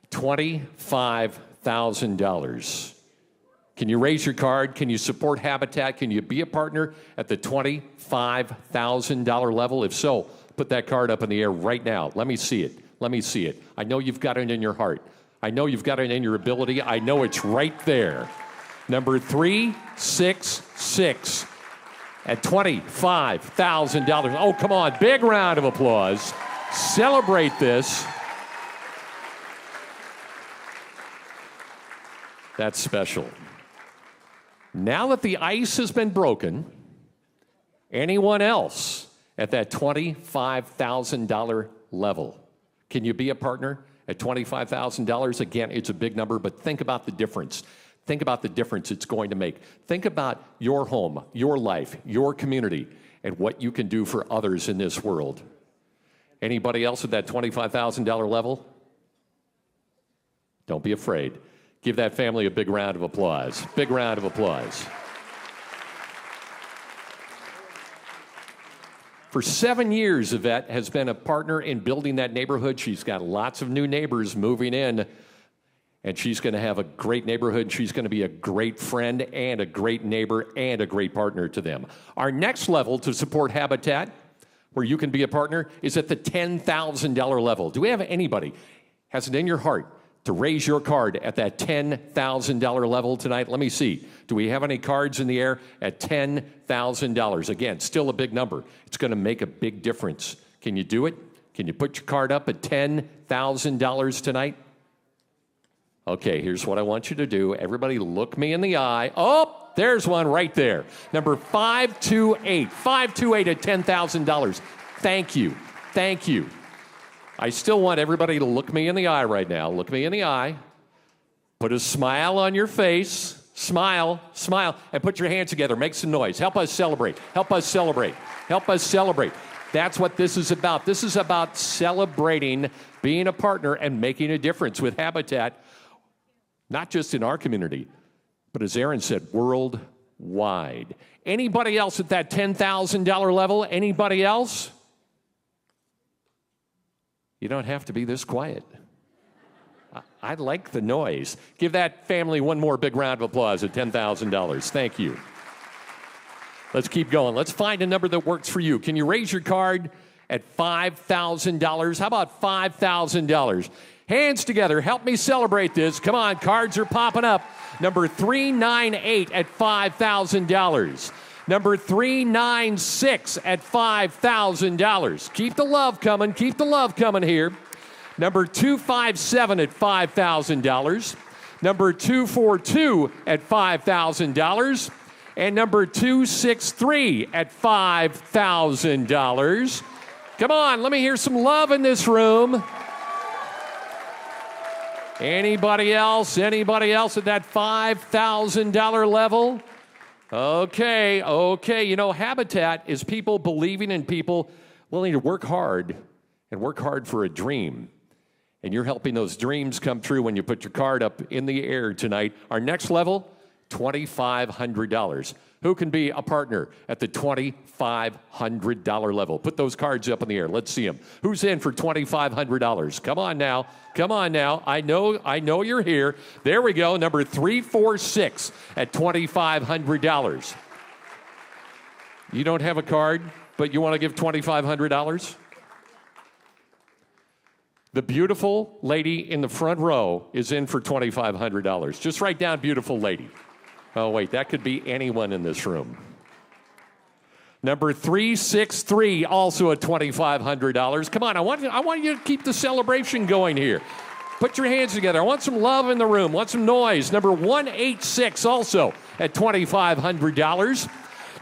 $25,000. Can you raise your card? Can you support Habitat? Can you be a partner at the $25,000 level? If so, put that card up in the air right now. Let me see it. Let me see it. I know you've got it in your heart. I know you've got it in your ability. I know it's right there. Number 366. At $25,000. Oh, come on. Big round of applause. Celebrate this. That's special. Now that the ice has been broken, anyone else at that $25,000 level, can you be a partner at $25,000? Again, it's a big number, but think about the difference. Think about the difference it's going to make. Think about your home, your life, your community, and what you can do for others in this world. Anybody else at that $25,000 level? Don't be afraid. Give that family a big round of applause. Big round of applause. For 7 years, Yvette has been a partner in building that neighborhood. She's got lots of new neighbors moving in. And she's going to have a great neighborhood. She's going to be a great friend and a great neighbor and a great partner to them. Our next level to support Habitat, where you can be a partner, is at the $10,000 level. Do we have anybody has it in your heart to raise your card at that $10,000 level tonight? Let me see. Do we have any cards in the air at $10,000? Again, still a big number. It's going to make a big difference. Can you do it? Can you put your card up at $10,000 tonight? Okay, here's what I want you to do. Everybody look me in the eye. Oh, there's one right there. Number 528. 528 at $10,000. Thank you. Thank you. I still want everybody to look me in the eye right now. Look me in the eye. Put a smile on your face. Smile, smile, and put your hands together. Make some noise. Help us celebrate. Help us celebrate. Help us celebrate. That's what this is about. This is about celebrating, being a partner, and making a difference with Habitat, not just in our community, but as Aaron said, worldwide. Anybody else at that $10,000 level? Anybody else? You don't have to be this quiet. I like the noise. Give that family one more big round of applause at $10,000. Thank you. Let's keep going. Let's find a number that works for you. Can you raise your card at $5,000? How about $5,000? Hands together. Help me celebrate this. Come on, cards are popping up. Number 398 at $5,000. Number 396 at $5,000. Keep the love coming. Keep the love coming here. Number 257 at $5,000. Number 242 at $5,000. And number 263 at $5,000. Come on, let me hear some love in this room. Anybody else? Anybody else at that $5,000 level? Okay. You know, Habitat is people believing in people willing to work hard and work hard for a dream. And you're helping those dreams come true when you put your card up in the air tonight. Our next level, $2,500. Who can be a partner at the $2,500 level? Put those cards up in the air. Let's see them. Who's in for $2,500? Come on now. Come on now. I know you're here. There we go. Number 346 at $2,500. You don't have a card, but you want to give $2,500? The beautiful lady in the front row is in for $2,500. Just write down beautiful lady. Oh, wait, that could be anyone in this room. Number 363, also at $2,500. Come on, I want you to keep the celebration going here. Put your hands together. I want some love in the room. I want some noise. Number 186, also at $2,500.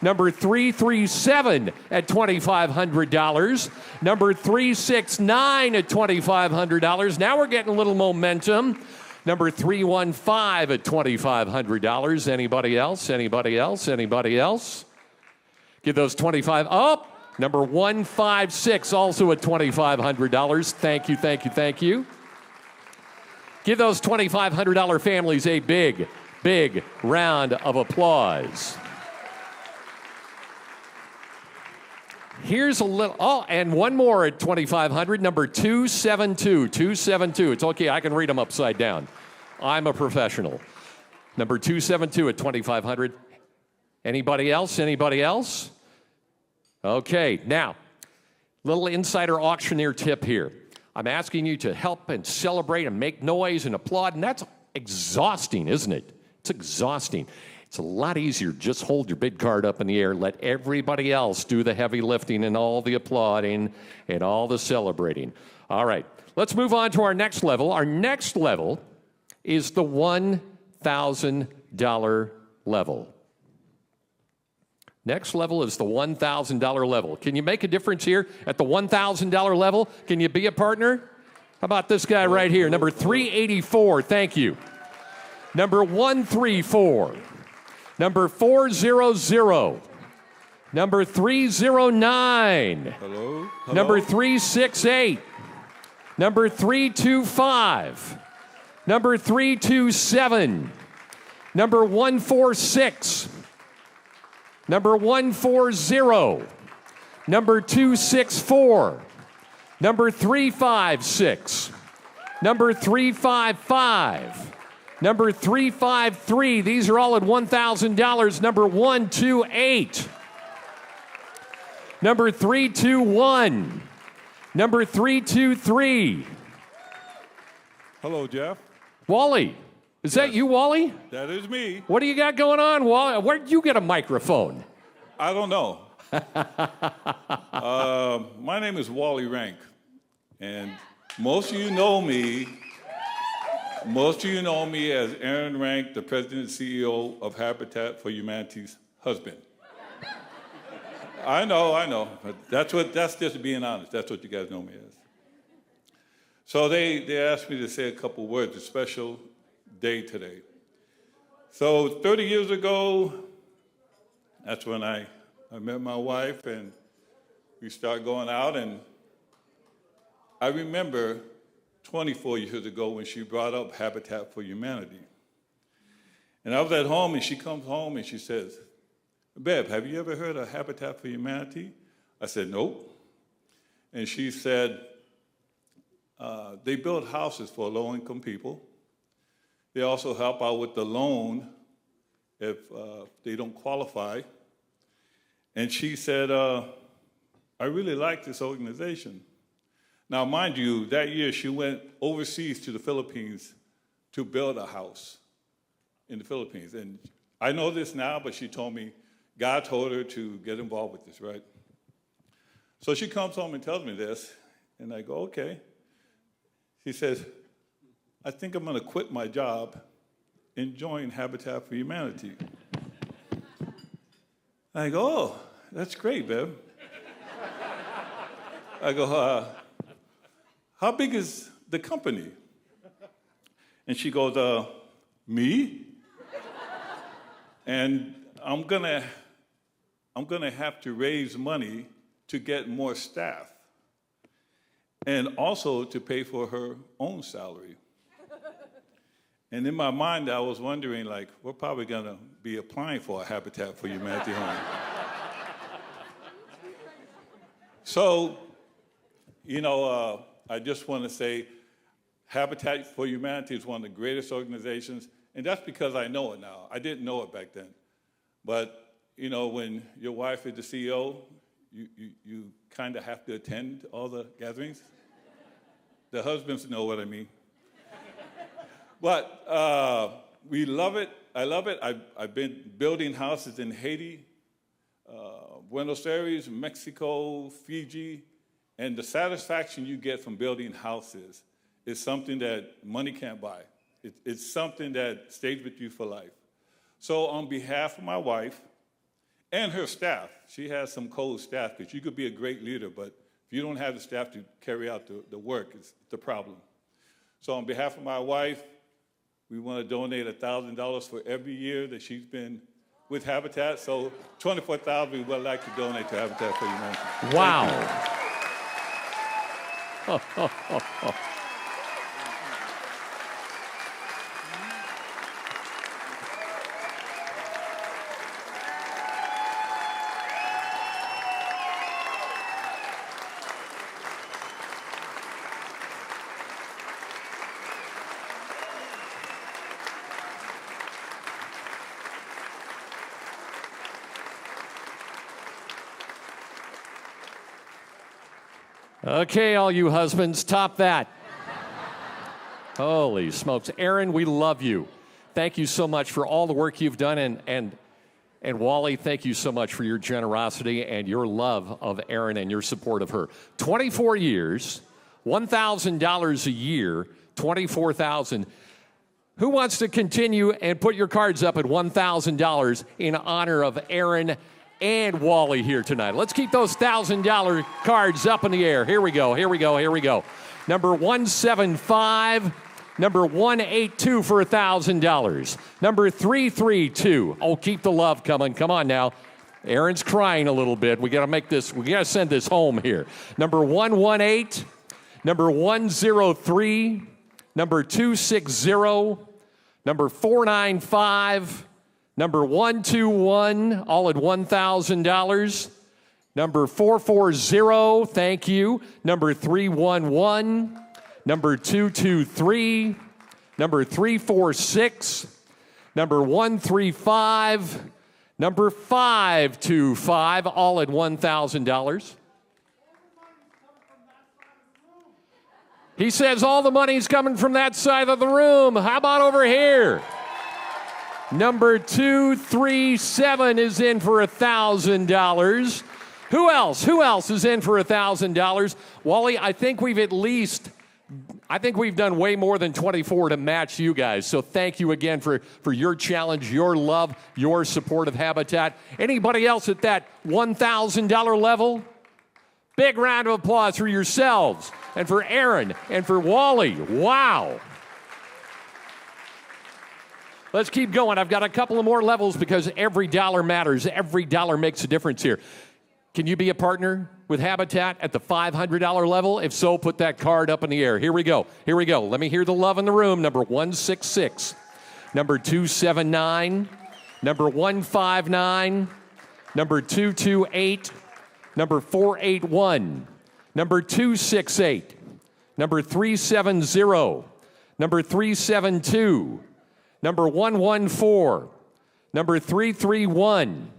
Number 337 at $2,500. Number 369 at $2,500. Now we're getting a little momentum. Number 315 at $2,500. Anybody else? Anybody else? Anybody else? Give those 25 up. Number 156 also at $2,500. Thank you, thank you, thank you. Give those $2,500 families a big, big round of applause. Here's a little, and one more at $2,500, number 272, 272. It's okay, I can read them upside down. I'm a professional. Number 272 at $2,500. Anybody else? Anybody else? Okay, now, little insider auctioneer tip here. I'm asking you to help and celebrate and make noise and applaud, and that's exhausting, isn't it? It's exhausting. It's a lot easier. Just hold your bid card up in the air. Let everybody else do the heavy lifting and all the applauding and all the celebrating. All right, let's move on to our next level. Our next level is the $1,000 level. Next level is the $1,000 level. Can you make a difference here at the $1,000 level? Can you be a partner? How about this guy right here, number 384? Thank you. Number 134. Number 400, number 309, hello? Number 368, number 325, number 327, number 146, number 140, number 264, number 356, number 355, number 353, these are all at $1,000. Number 128. Number 321. Number 323. Hello, Jeff. Wally. Is that you, Wally? That is me. What do you got going on, Wally? Where did you get a microphone? I don't know. My name is Wally Rank, and most of you know me Most of you know me as Aaron Rank, the president and CEO of Habitat for Humanity's husband. I know, but that's just being honest. That's what you guys know me as. So they asked me to say a couple words, a special day today. So 30 years ago, that's when I met my wife and we started going out, and I remember 24 years ago when she brought up Habitat for Humanity. And I was at home, and she comes home and she says, "Bev, have you ever heard of Habitat for Humanity?" I said, "Nope." And she said, they build houses for low-income people. They also help out with the loan if they don't qualify. And she said, "I really like this organization." Now, mind you, that year she went overseas to the Philippines to build a house in the Philippines. And I know this now, but she told me God told her to get involved with this, right? So she comes home and tells me this, and I go, okay. She says, "I think I'm going to quit my job and join Habitat for Humanity." I go, "Oh, that's great, Bev." I go, "How big is the company?" And she goes, "Me? And I'm gonna have to raise money to get more staff and also to pay for her own salary." And in my mind, I was wondering, like, we're probably gonna be applying for a Habitat for Humanity home. So, I just want to say Habitat for Humanity is one of the greatest organizations, and that's because I know it now. I didn't know it back then. But, when your wife is the CEO, you kind of have to attend all the gatherings. The husbands know what I mean. But we love it. I love it. I've been building houses in Haiti, Buenos Aires, Mexico, Fiji, and the satisfaction you get from building houses is something that money can't buy. It's something that stays with you for life. So on behalf of my wife and her staff, she has some cold staff, because you could be a great leader, but if you don't have the staff to carry out the work, it's the problem. So on behalf of my wife, we want to donate $1,000 for every year that she's been with Habitat. So $24,000 we would like to donate to Habitat for Humanity. Wow. Okay, all you husbands, top that. Holy smokes. Aaron, we love you. Thank you so much for all the work you've done. And Wally, thank you so much for your generosity and your love of Aaron and your support of her. 24 years, $1,000 a year, $24,000. Who wants to continue and put your cards up at $1,000 in honor of Aaron and Wally here tonight? Let's keep those $1,000 cards up in the air. Here we go, here we go, here we go. Number 175, number 182 for $1,000. Number 332. Oh, keep the love coming. Come on now. Aaron's crying a little bit. We got to make this, we got to send this home here. Number 118, number 103, number 260, number 495, number 121, all at $1,000. Number 440, thank you. Number 311, number 223, number 346, number 135, number 525, all at $1,000. He says all the money's coming from that side of the room. How about over here? Number 237 is in for $1,000. Who else? Who else is in for $1,000? Wally, I think we've at least I think we've done way more than 24 to match you guys. So thank you again for your challenge, your love, your support of Habitat. Anybody else at that $1,000 level? Big round of applause for yourselves and for Aaron and for Wally. Wow. Let's keep going. I've got a couple of more levels because every dollar matters. Every dollar makes a difference here. Can you be a partner with Habitat at the $500 level? If so, put that card up in the air. Here we go. Here we go. Let me hear the love in the room. Number 166, number 279, number 159, number 228, number 481, number 268, number 370, number 372, number 114, number 331,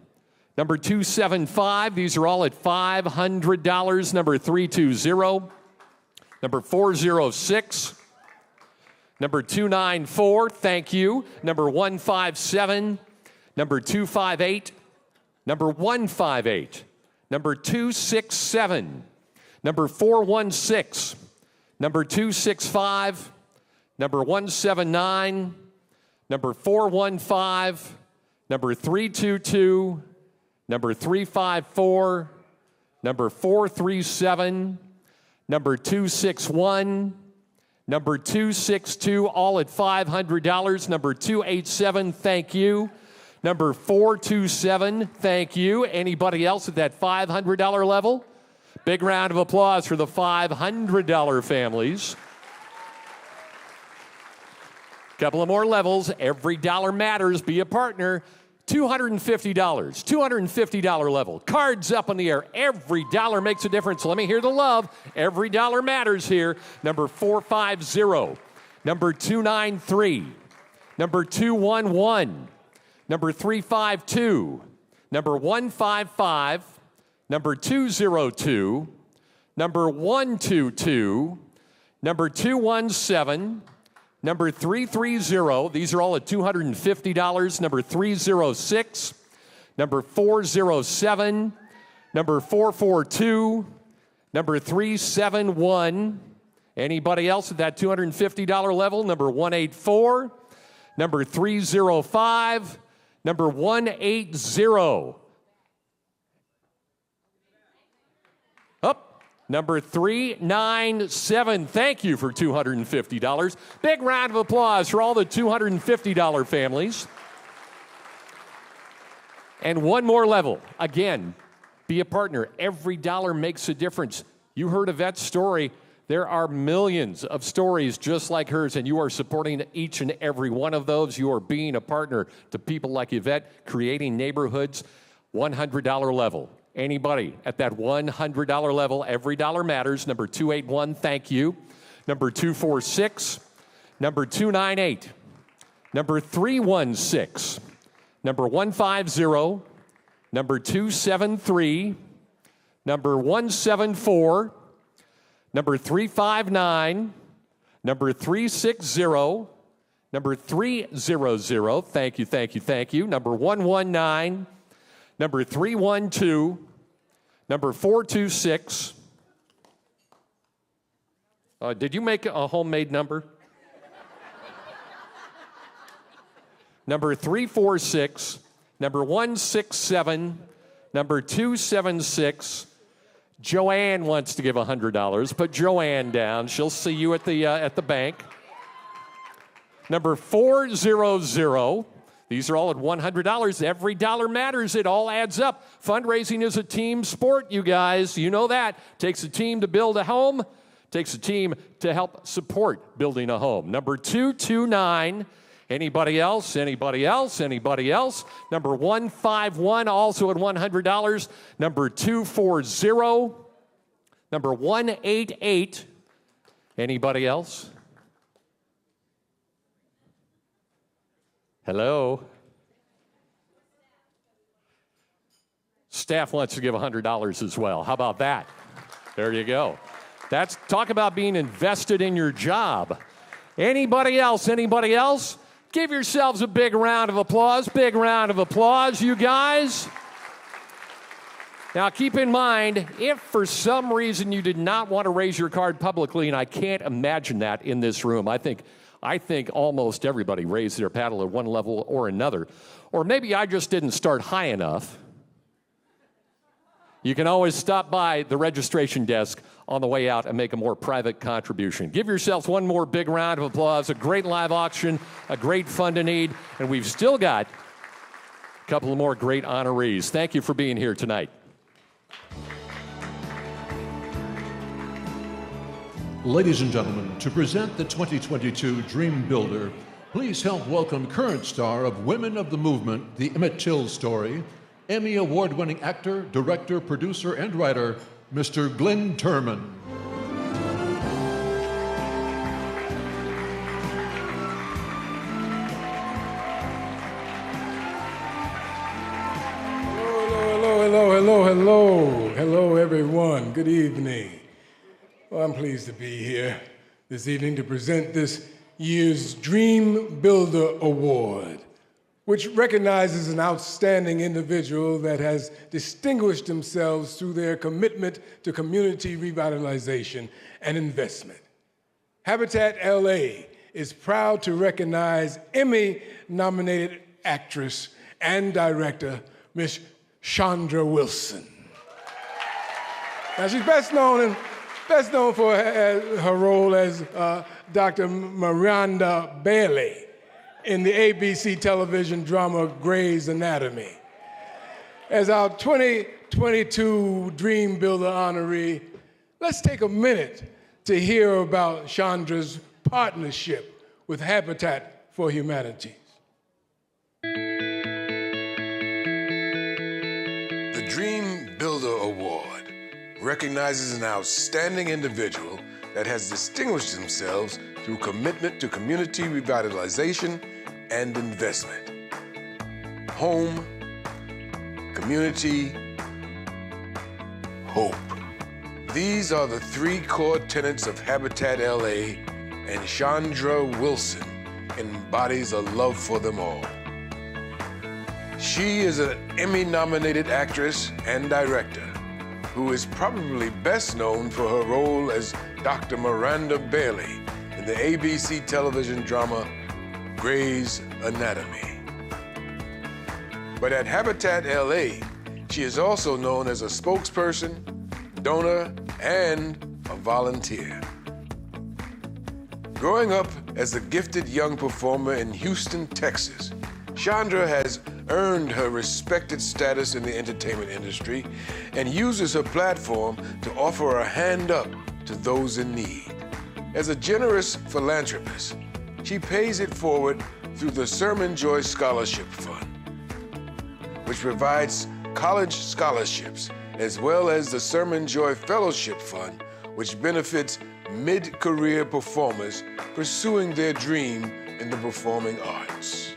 number 275, these are all at $500. Number 320, number 406, number 294, thank you. Number 157, number 258, number 158, number 267, number 416, number 265, number 179, number 415, number 322, number 354, number 437, number 261, number 262, all at $500. Number 287, thank you. Number 427, thank you. Anybody else at that $500 level? Big round of applause for the $500 families. Couple of more levels. Every dollar matters. Be a partner. $250, $250 level. Cards up in the air. Every dollar makes a difference. Let me hear the love. Every dollar matters here. Number 450, number 293, number 211, number 352, number 155, number 202, number 122, number 217, number 330, these are all at $250. Number 306, number 407, number 442, number 371. Anybody else at that $250 level? Number 184, number 305, number 180. Number 397, thank you for $250. Big round of applause for all the $250 families. And one more level. Again, be a partner. Every dollar makes a difference. You heard Yvette's story. There are millions of stories just like hers, and you are supporting each and every one of those. You are being a partner to people like Yvette, creating neighborhoods. $100 level. Anybody at that $100 level, every dollar matters. Number 281, thank you. Number 246, number 298, number 316, number 150, number 273, number 174, number 359, number 360, number 300, thank you, thank you, thank you. Number 119, number 312, number 426. Did you make a homemade number? Number 346, number 167, number 276. Joanne wants to give $100. Put Joanne down. She'll see you at the bank. Number 400. These are all at $100. Every dollar matters. It all adds up. Fundraising is a team sport, you guys. You know that. Takes a team to build a home. Takes a team to help support building a home. Number 229. Anybody else? Anybody else? Anybody else? Number 151, also at $100. Number 240. Number 188. Anybody else? Hello? Staff wants to give $100 as well. How about that? There you go. Talk about being invested in your job. Anybody else? Anybody else? Give yourselves a big round of applause. Big round of applause, you guys. Now, keep in mind, if for some reason you did not want to raise your card publicly, and I can't imagine that in this room, I think almost everybody raised their paddle at one level or another. Or maybe I just didn't start high enough. You can always stop by the registration desk on the way out and make a more private contribution. Give yourselves one more big round of applause. A great live auction, a great fund to need, and we've still got a couple of more great honorees. Thank you for being here tonight. Ladies and gentlemen, to present the 2022 Dream Builder, please help welcome current star of Women of the Movement, The Emmett Till Story, Emmy Award-winning actor, director, producer, and writer, Mr. Glenn Turman. Hello, everyone. Good evening. Well, I'm pleased to be here this evening to present this year's Dream Builder Award, which recognizes an outstanding individual that has distinguished themselves through their commitment to community revitalization and investment. Habitat LA is proud to recognize Emmy-nominated actress and director, Miss Chandra Wilson. Now, she's best known for her role as Dr. Miranda Bailey in the ABC television drama Grey's Anatomy. As our 2022 Dream Builder honoree, let's take a minute to hear about Chandra's partnership with Habitat for Humanity. The Dream Builder Award recognizes an outstanding individual that has distinguished themselves through commitment to community revitalization and investment. Home, community, hope. These are the three core tenets of Habitat LA, and Chandra Wilson embodies a love for them all. She is an Emmy-nominated actress and director who is probably best known for her role as Dr. Miranda Bailey in the ABC television drama Grey's Anatomy. But at Habitat LA, she is also known as a spokesperson, donor, and a volunteer. Growing up as a gifted young performer in Houston, Texas, Chandra has earned her respected status in the entertainment industry and uses her platform to offer a hand up to those in need. As a generous philanthropist, she pays it forward through the Sermon Joy Scholarship Fund, which provides college scholarships, as well as the Sermon Joy Fellowship Fund, which benefits mid-career performers pursuing their dream in the performing arts.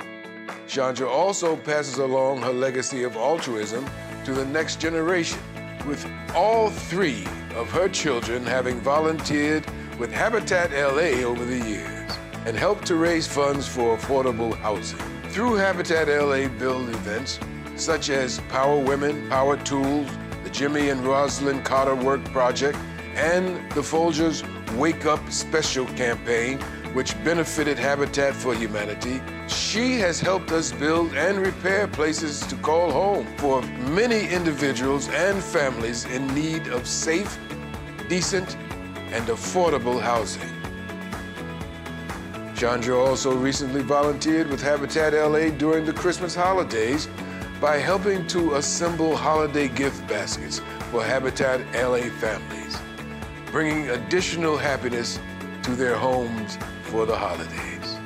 Chandra also passes along her legacy of altruism to the next generation, with all three of her children having volunteered with Habitat LA over the years and helped to raise funds for affordable housing. Through Habitat LA Build events such as Power Women, Power Tools, the Jimmy and Rosalind Carter Work Project, and the Folgers Wake Up Special campaign, which benefited Habitat for Humanity, she has helped us build and repair places to call home for many individuals and families in need of safe, decent, and affordable housing. Chandra also recently volunteered with Habitat LA during the Christmas holidays by helping to assemble holiday gift baskets for Habitat LA families, bringing additional happiness to their homes for the holidays.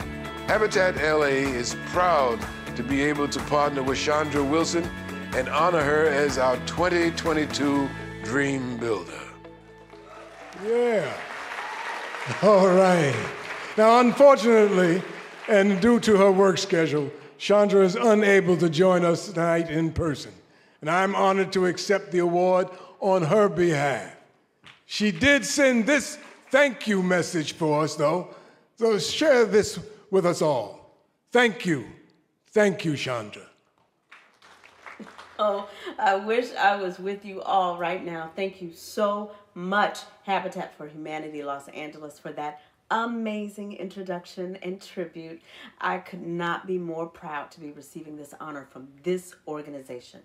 Habitat LA is proud to be able to partner with Chandra Wilson and honor her as our 2022 Dream Builder. Yeah. All right. Now, unfortunately, and due to her work schedule, Chandra is unable to join us tonight in person, and I'm honored to accept the award on her behalf. She did send this thank you message for us, though, so share this with us all. Thank you, Chandra. Oh, I wish I was with you all right now. Thank you so much, Habitat for Humanity Los Angeles, for that amazing introduction and tribute. I could not be more proud to be receiving this honor from this organization.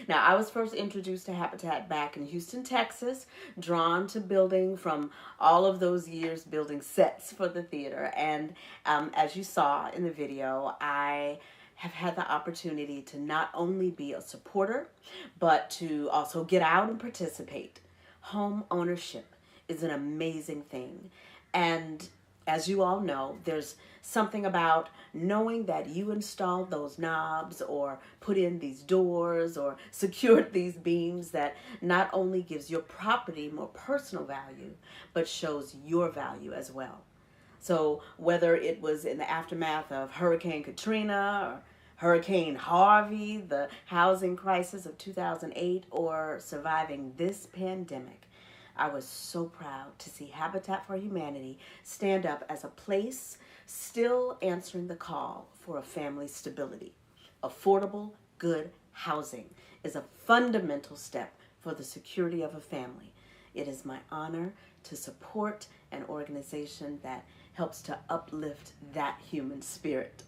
Now, I was first introduced to Habitat back in Houston, Texas, drawn to building from all of those years building sets for the theater. And as you saw in the video, I have had the opportunity to not only be a supporter, but to also get out and participate. Home ownership is an amazing thing. And as you all know, there's something about knowing that you installed those knobs or put in these doors or secured these beams that not only gives your property more personal value, but shows your value as well. So whether it was in the aftermath of Hurricane Katrina or Hurricane Harvey, the housing crisis of 2008, or surviving this pandemic, I was so proud to see Habitat for Humanity stand up as a place still answering the call for a family stability. Affordable, good housing is a fundamental step for the security of a family. It is my honor to support an organization that helps to uplift that human spirit.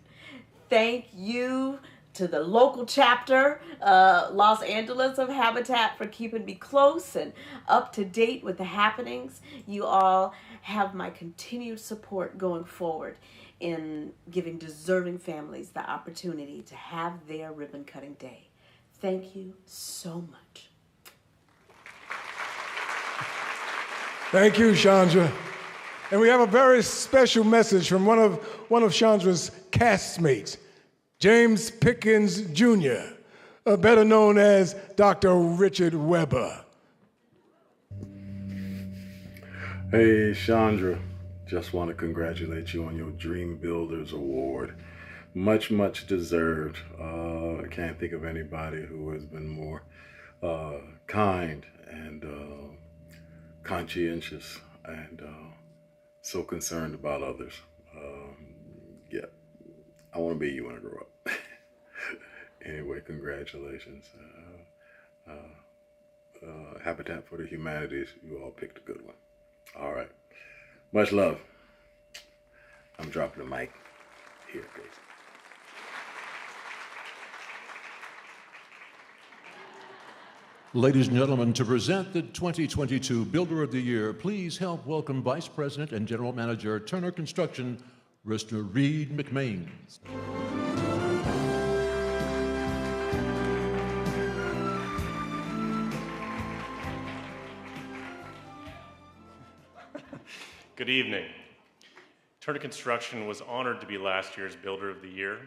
Thank you to the local chapter, Los Angeles of Habitat, for keeping me close and up to date with the happenings. You all have my continued support going forward in giving deserving families the opportunity to have their ribbon cutting day. Thank you so much. Thank you, Chandra. And we have a very special message from one of Chandra's castmates, James Pickens Jr., better known as Dr. Richard Weber. Hey, Chandra. Just want to congratulate you on your Dream Builders Award. Much, much deserved. I can't think of anybody who has been more kind and conscientious and so concerned about others. Yeah, I want to be you when I grow up. Anyway, congratulations. Habitat for the Humanities, you all picked a good one. All right, much love. I'm dropping the mic here, please. Ladies and gentlemen, to present the 2022 Builder of the Year, please help welcome Vice President and General Manager, Turner Construction, Mr. Reed McMains. Good evening. Turner Construction was honored to be last year's Builder of the Year.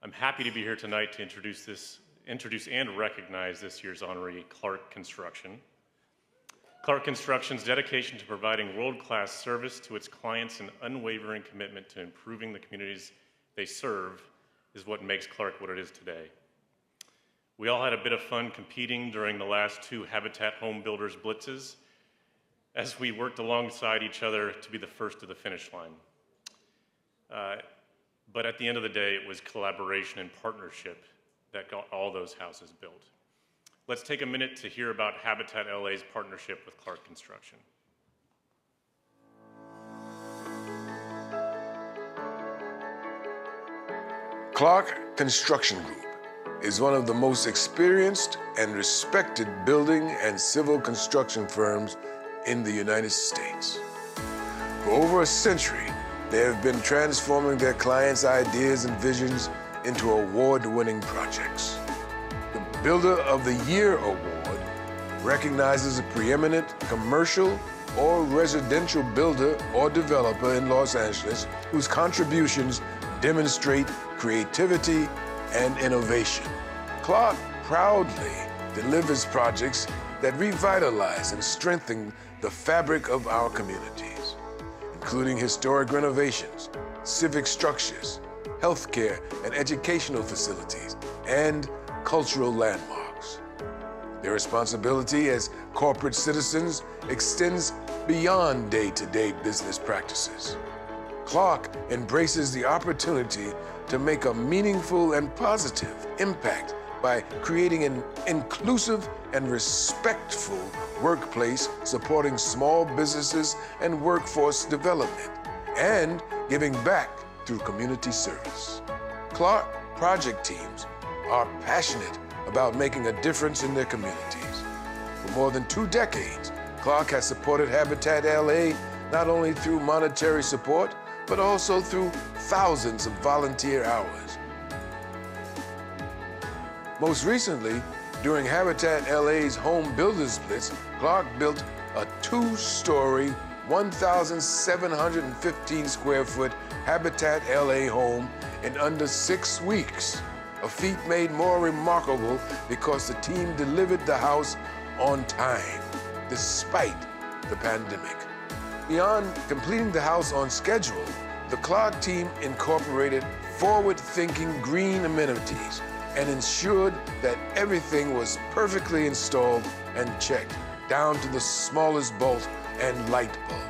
I'm happy to be here tonight to introduce and recognize this year's honoree, Clark Construction. Clark Construction's dedication to providing world-class service to its clients and unwavering commitment to improving the communities they serve is what makes Clark what it is today. We all had a bit of fun competing during the last two Habitat Home Builders Blitzes as we worked alongside each other to be the first to the finish line. But at the end of the day, it was collaboration and partnership that got all those houses built. Let's take a minute to hear about Habitat LA's partnership with Clark Construction. Clark Construction Group is one of the most experienced and respected building and civil construction firms in the United States. For over a century, they have been transforming their clients' ideas and visions into award-winning projects. The Builder of the Year Award recognizes a preeminent commercial or residential builder or developer in Los Angeles whose contributions demonstrate creativity and innovation. Clark proudly delivers projects that revitalize and strengthen the fabric of our communities, including historic renovations, civic structures, healthcare and educational facilities, and cultural landmarks. Their responsibility as corporate citizens extends beyond day-to-day business practices. Clark embraces the opportunity to make a meaningful and positive impact by creating an inclusive and respectful workplace supporting small businesses and workforce development, and giving back through community service. Clark project teams are passionate about making a difference in their communities. For more than 2 decades, Clark has supported Habitat LA not only through monetary support, but also through thousands of volunteer hours. Most recently, during Habitat LA's Home Builders Blitz, Clark built a 2-story, 1,715 square foot Habitat LA home in under 6 weeks, a feat made more remarkable because the team delivered the house on time, despite the pandemic. Beyond completing the house on schedule, the Clark team incorporated forward-thinking green amenities and ensured that everything was perfectly installed and checked, down to the smallest bolt and light bulb.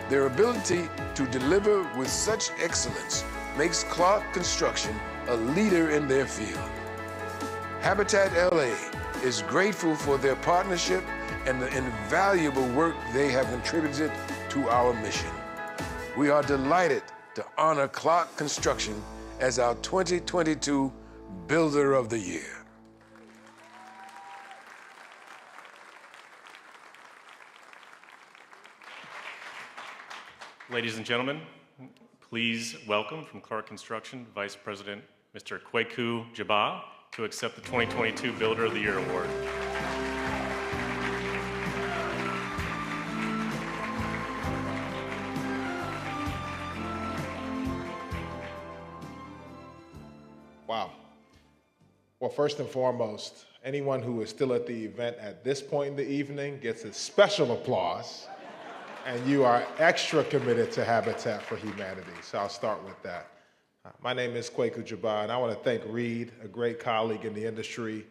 Their ability to deliver with such excellence makes Clark Construction a leader in their field. Habitat LA is grateful for their partnership and the invaluable work they have contributed to our mission. We are delighted to honor Clark Construction as our 2022 Builder of the Year. Ladies and gentlemen, please welcome from Clark Construction Vice President Mr. Kweku Jabaa to accept the 2022 Builder of the Year Award. Wow. Well, first and foremost, anyone who is still at the event at this point in the evening gets a special applause, and you are extra committed to Habitat for Humanity, so I'll start with that. My name is Kweku Jabaa, and I want to thank Reed, a great colleague in the industry,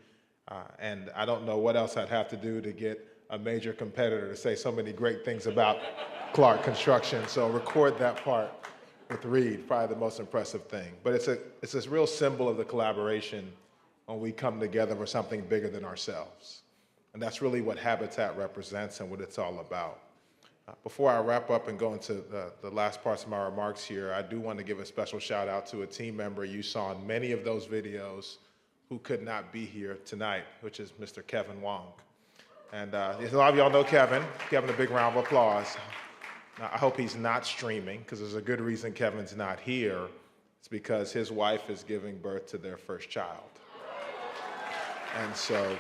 and I don't know what else I'd have to do to get a major competitor to say so many great things about Clark Construction, so record that part with Reed, probably the most impressive thing. But it's a real symbol of the collaboration when we come together for something bigger than ourselves. And that's really what Habitat represents and what it's all about. Before I wrap up and go into the last parts of my remarks here, I do want to give a special shout out to a team member you saw in many of those videos who could not be here tonight, which is Mr. Kevin Wong. And a lot of y'all know Kevin. Kevin, a big round of applause. Now, I hope he's not streaming, because there's a good reason Kevin's not here. It's because his wife is giving birth to their first child. And so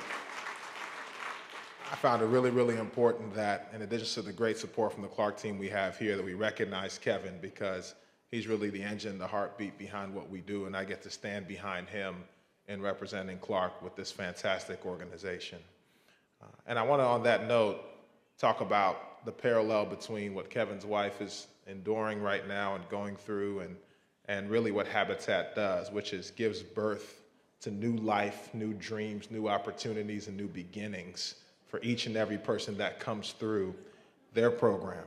I found it really, really important that, in addition to the great support from the Clark team we have here, that we recognize Kevin, because he's really the engine, the heartbeat behind what we do, and I get to stand behind him in representing Clark with this fantastic organization. And I want to, on that note, talk about the parallel between what Kevin's wife is enduring right now and going through, and really what Habitat does, which is gives birth to new life, new dreams, new opportunities, and new beginnings for each and every person that comes through their program.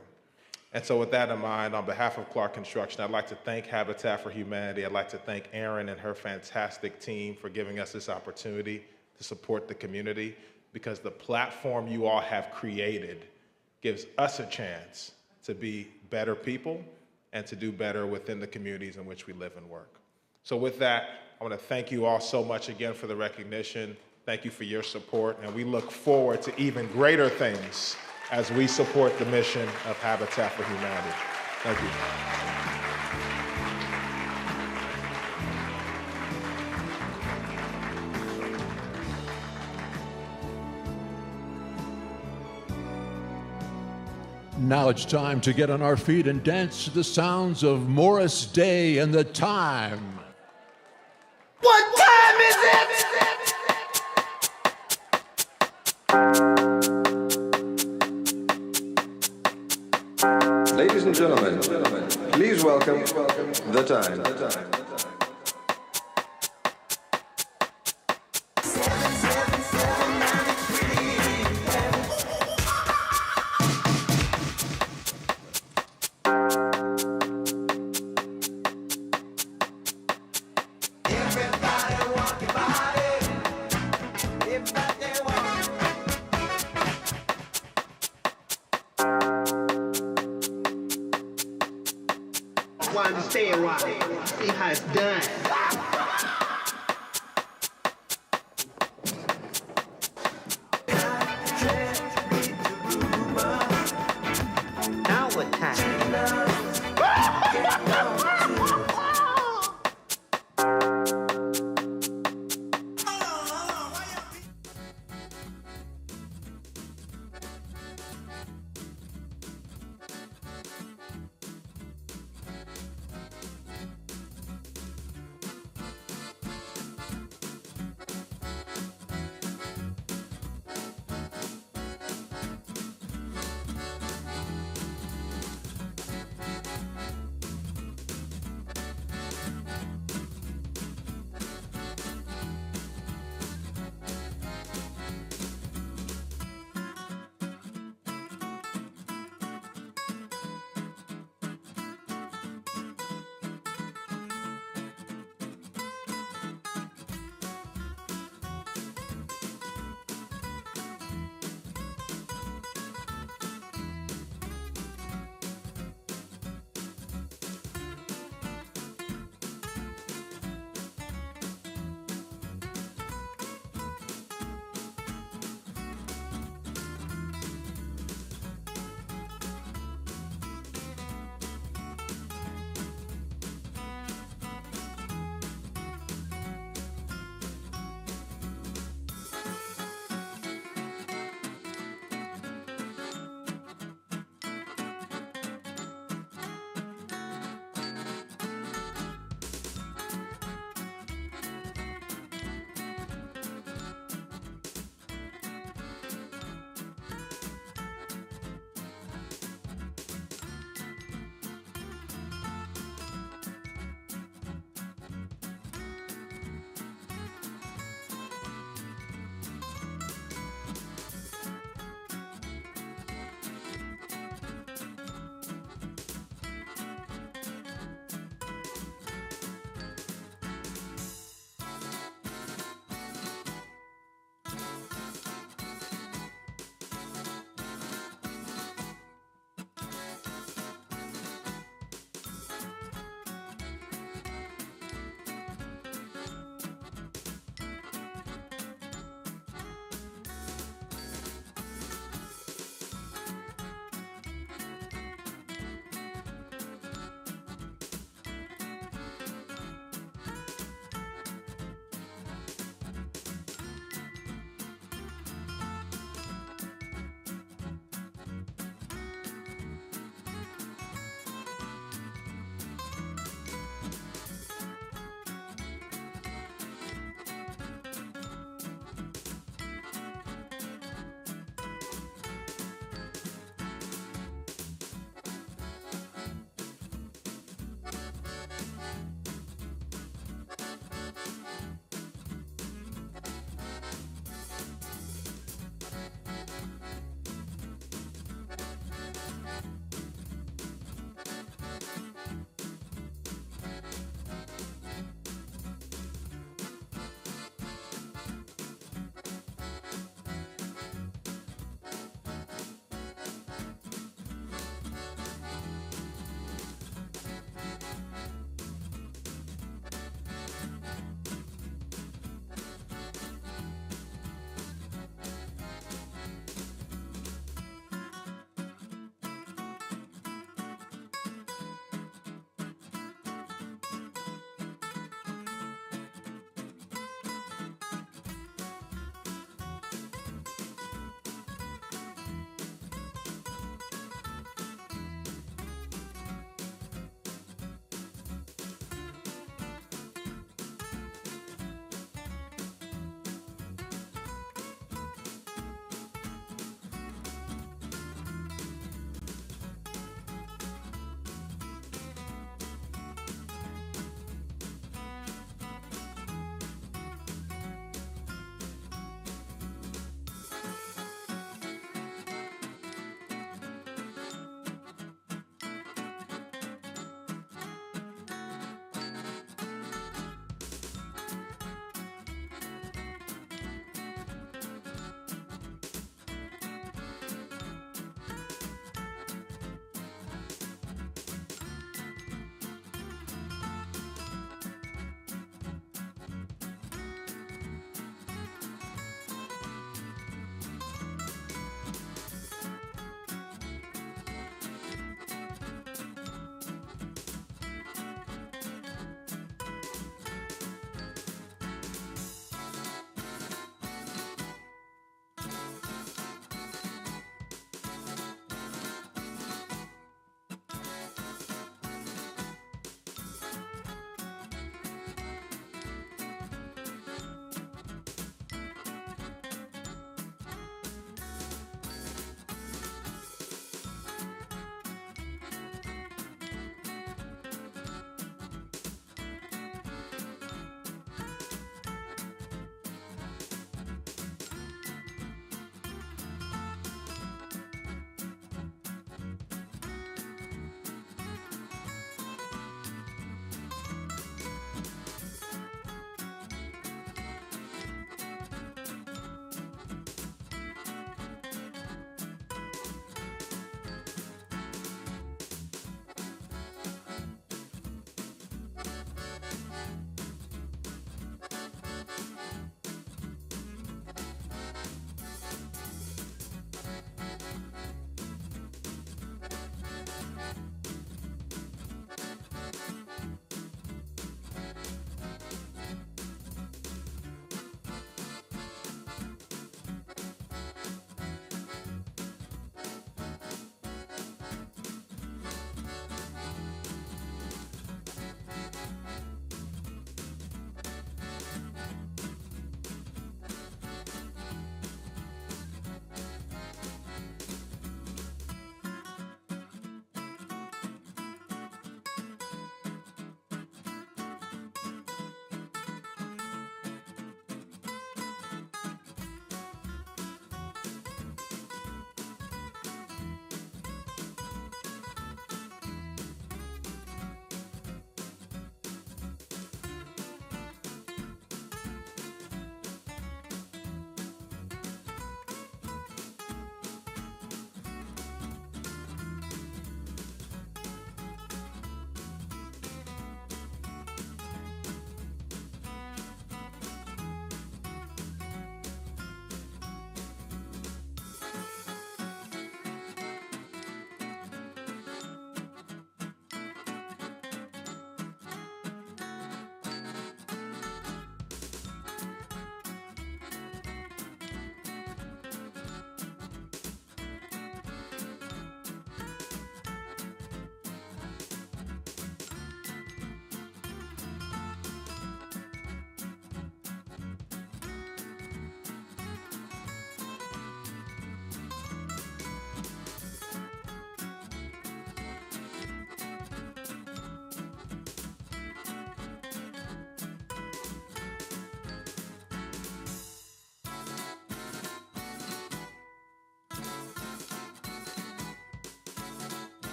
And so with that in mind, on behalf of Clark Construction, I'd like to thank Habitat for Humanity. I'd like to thank Erin and her fantastic team for giving us this opportunity to support the community, because the platform you all have created gives us a chance to be better people and to do better within the communities in which we live and work. So with that, I want to thank you all so much again for the recognition. Thank you for your support, and we look forward to even greater things as we support the mission of Habitat for Humanity. Thank you. Now it's time to get on our feet and dance to the sounds of Morris Day and the Time. What time is it? Ladies and gentlemen, please welcome The Time. Everybody stay a while, see how it's done.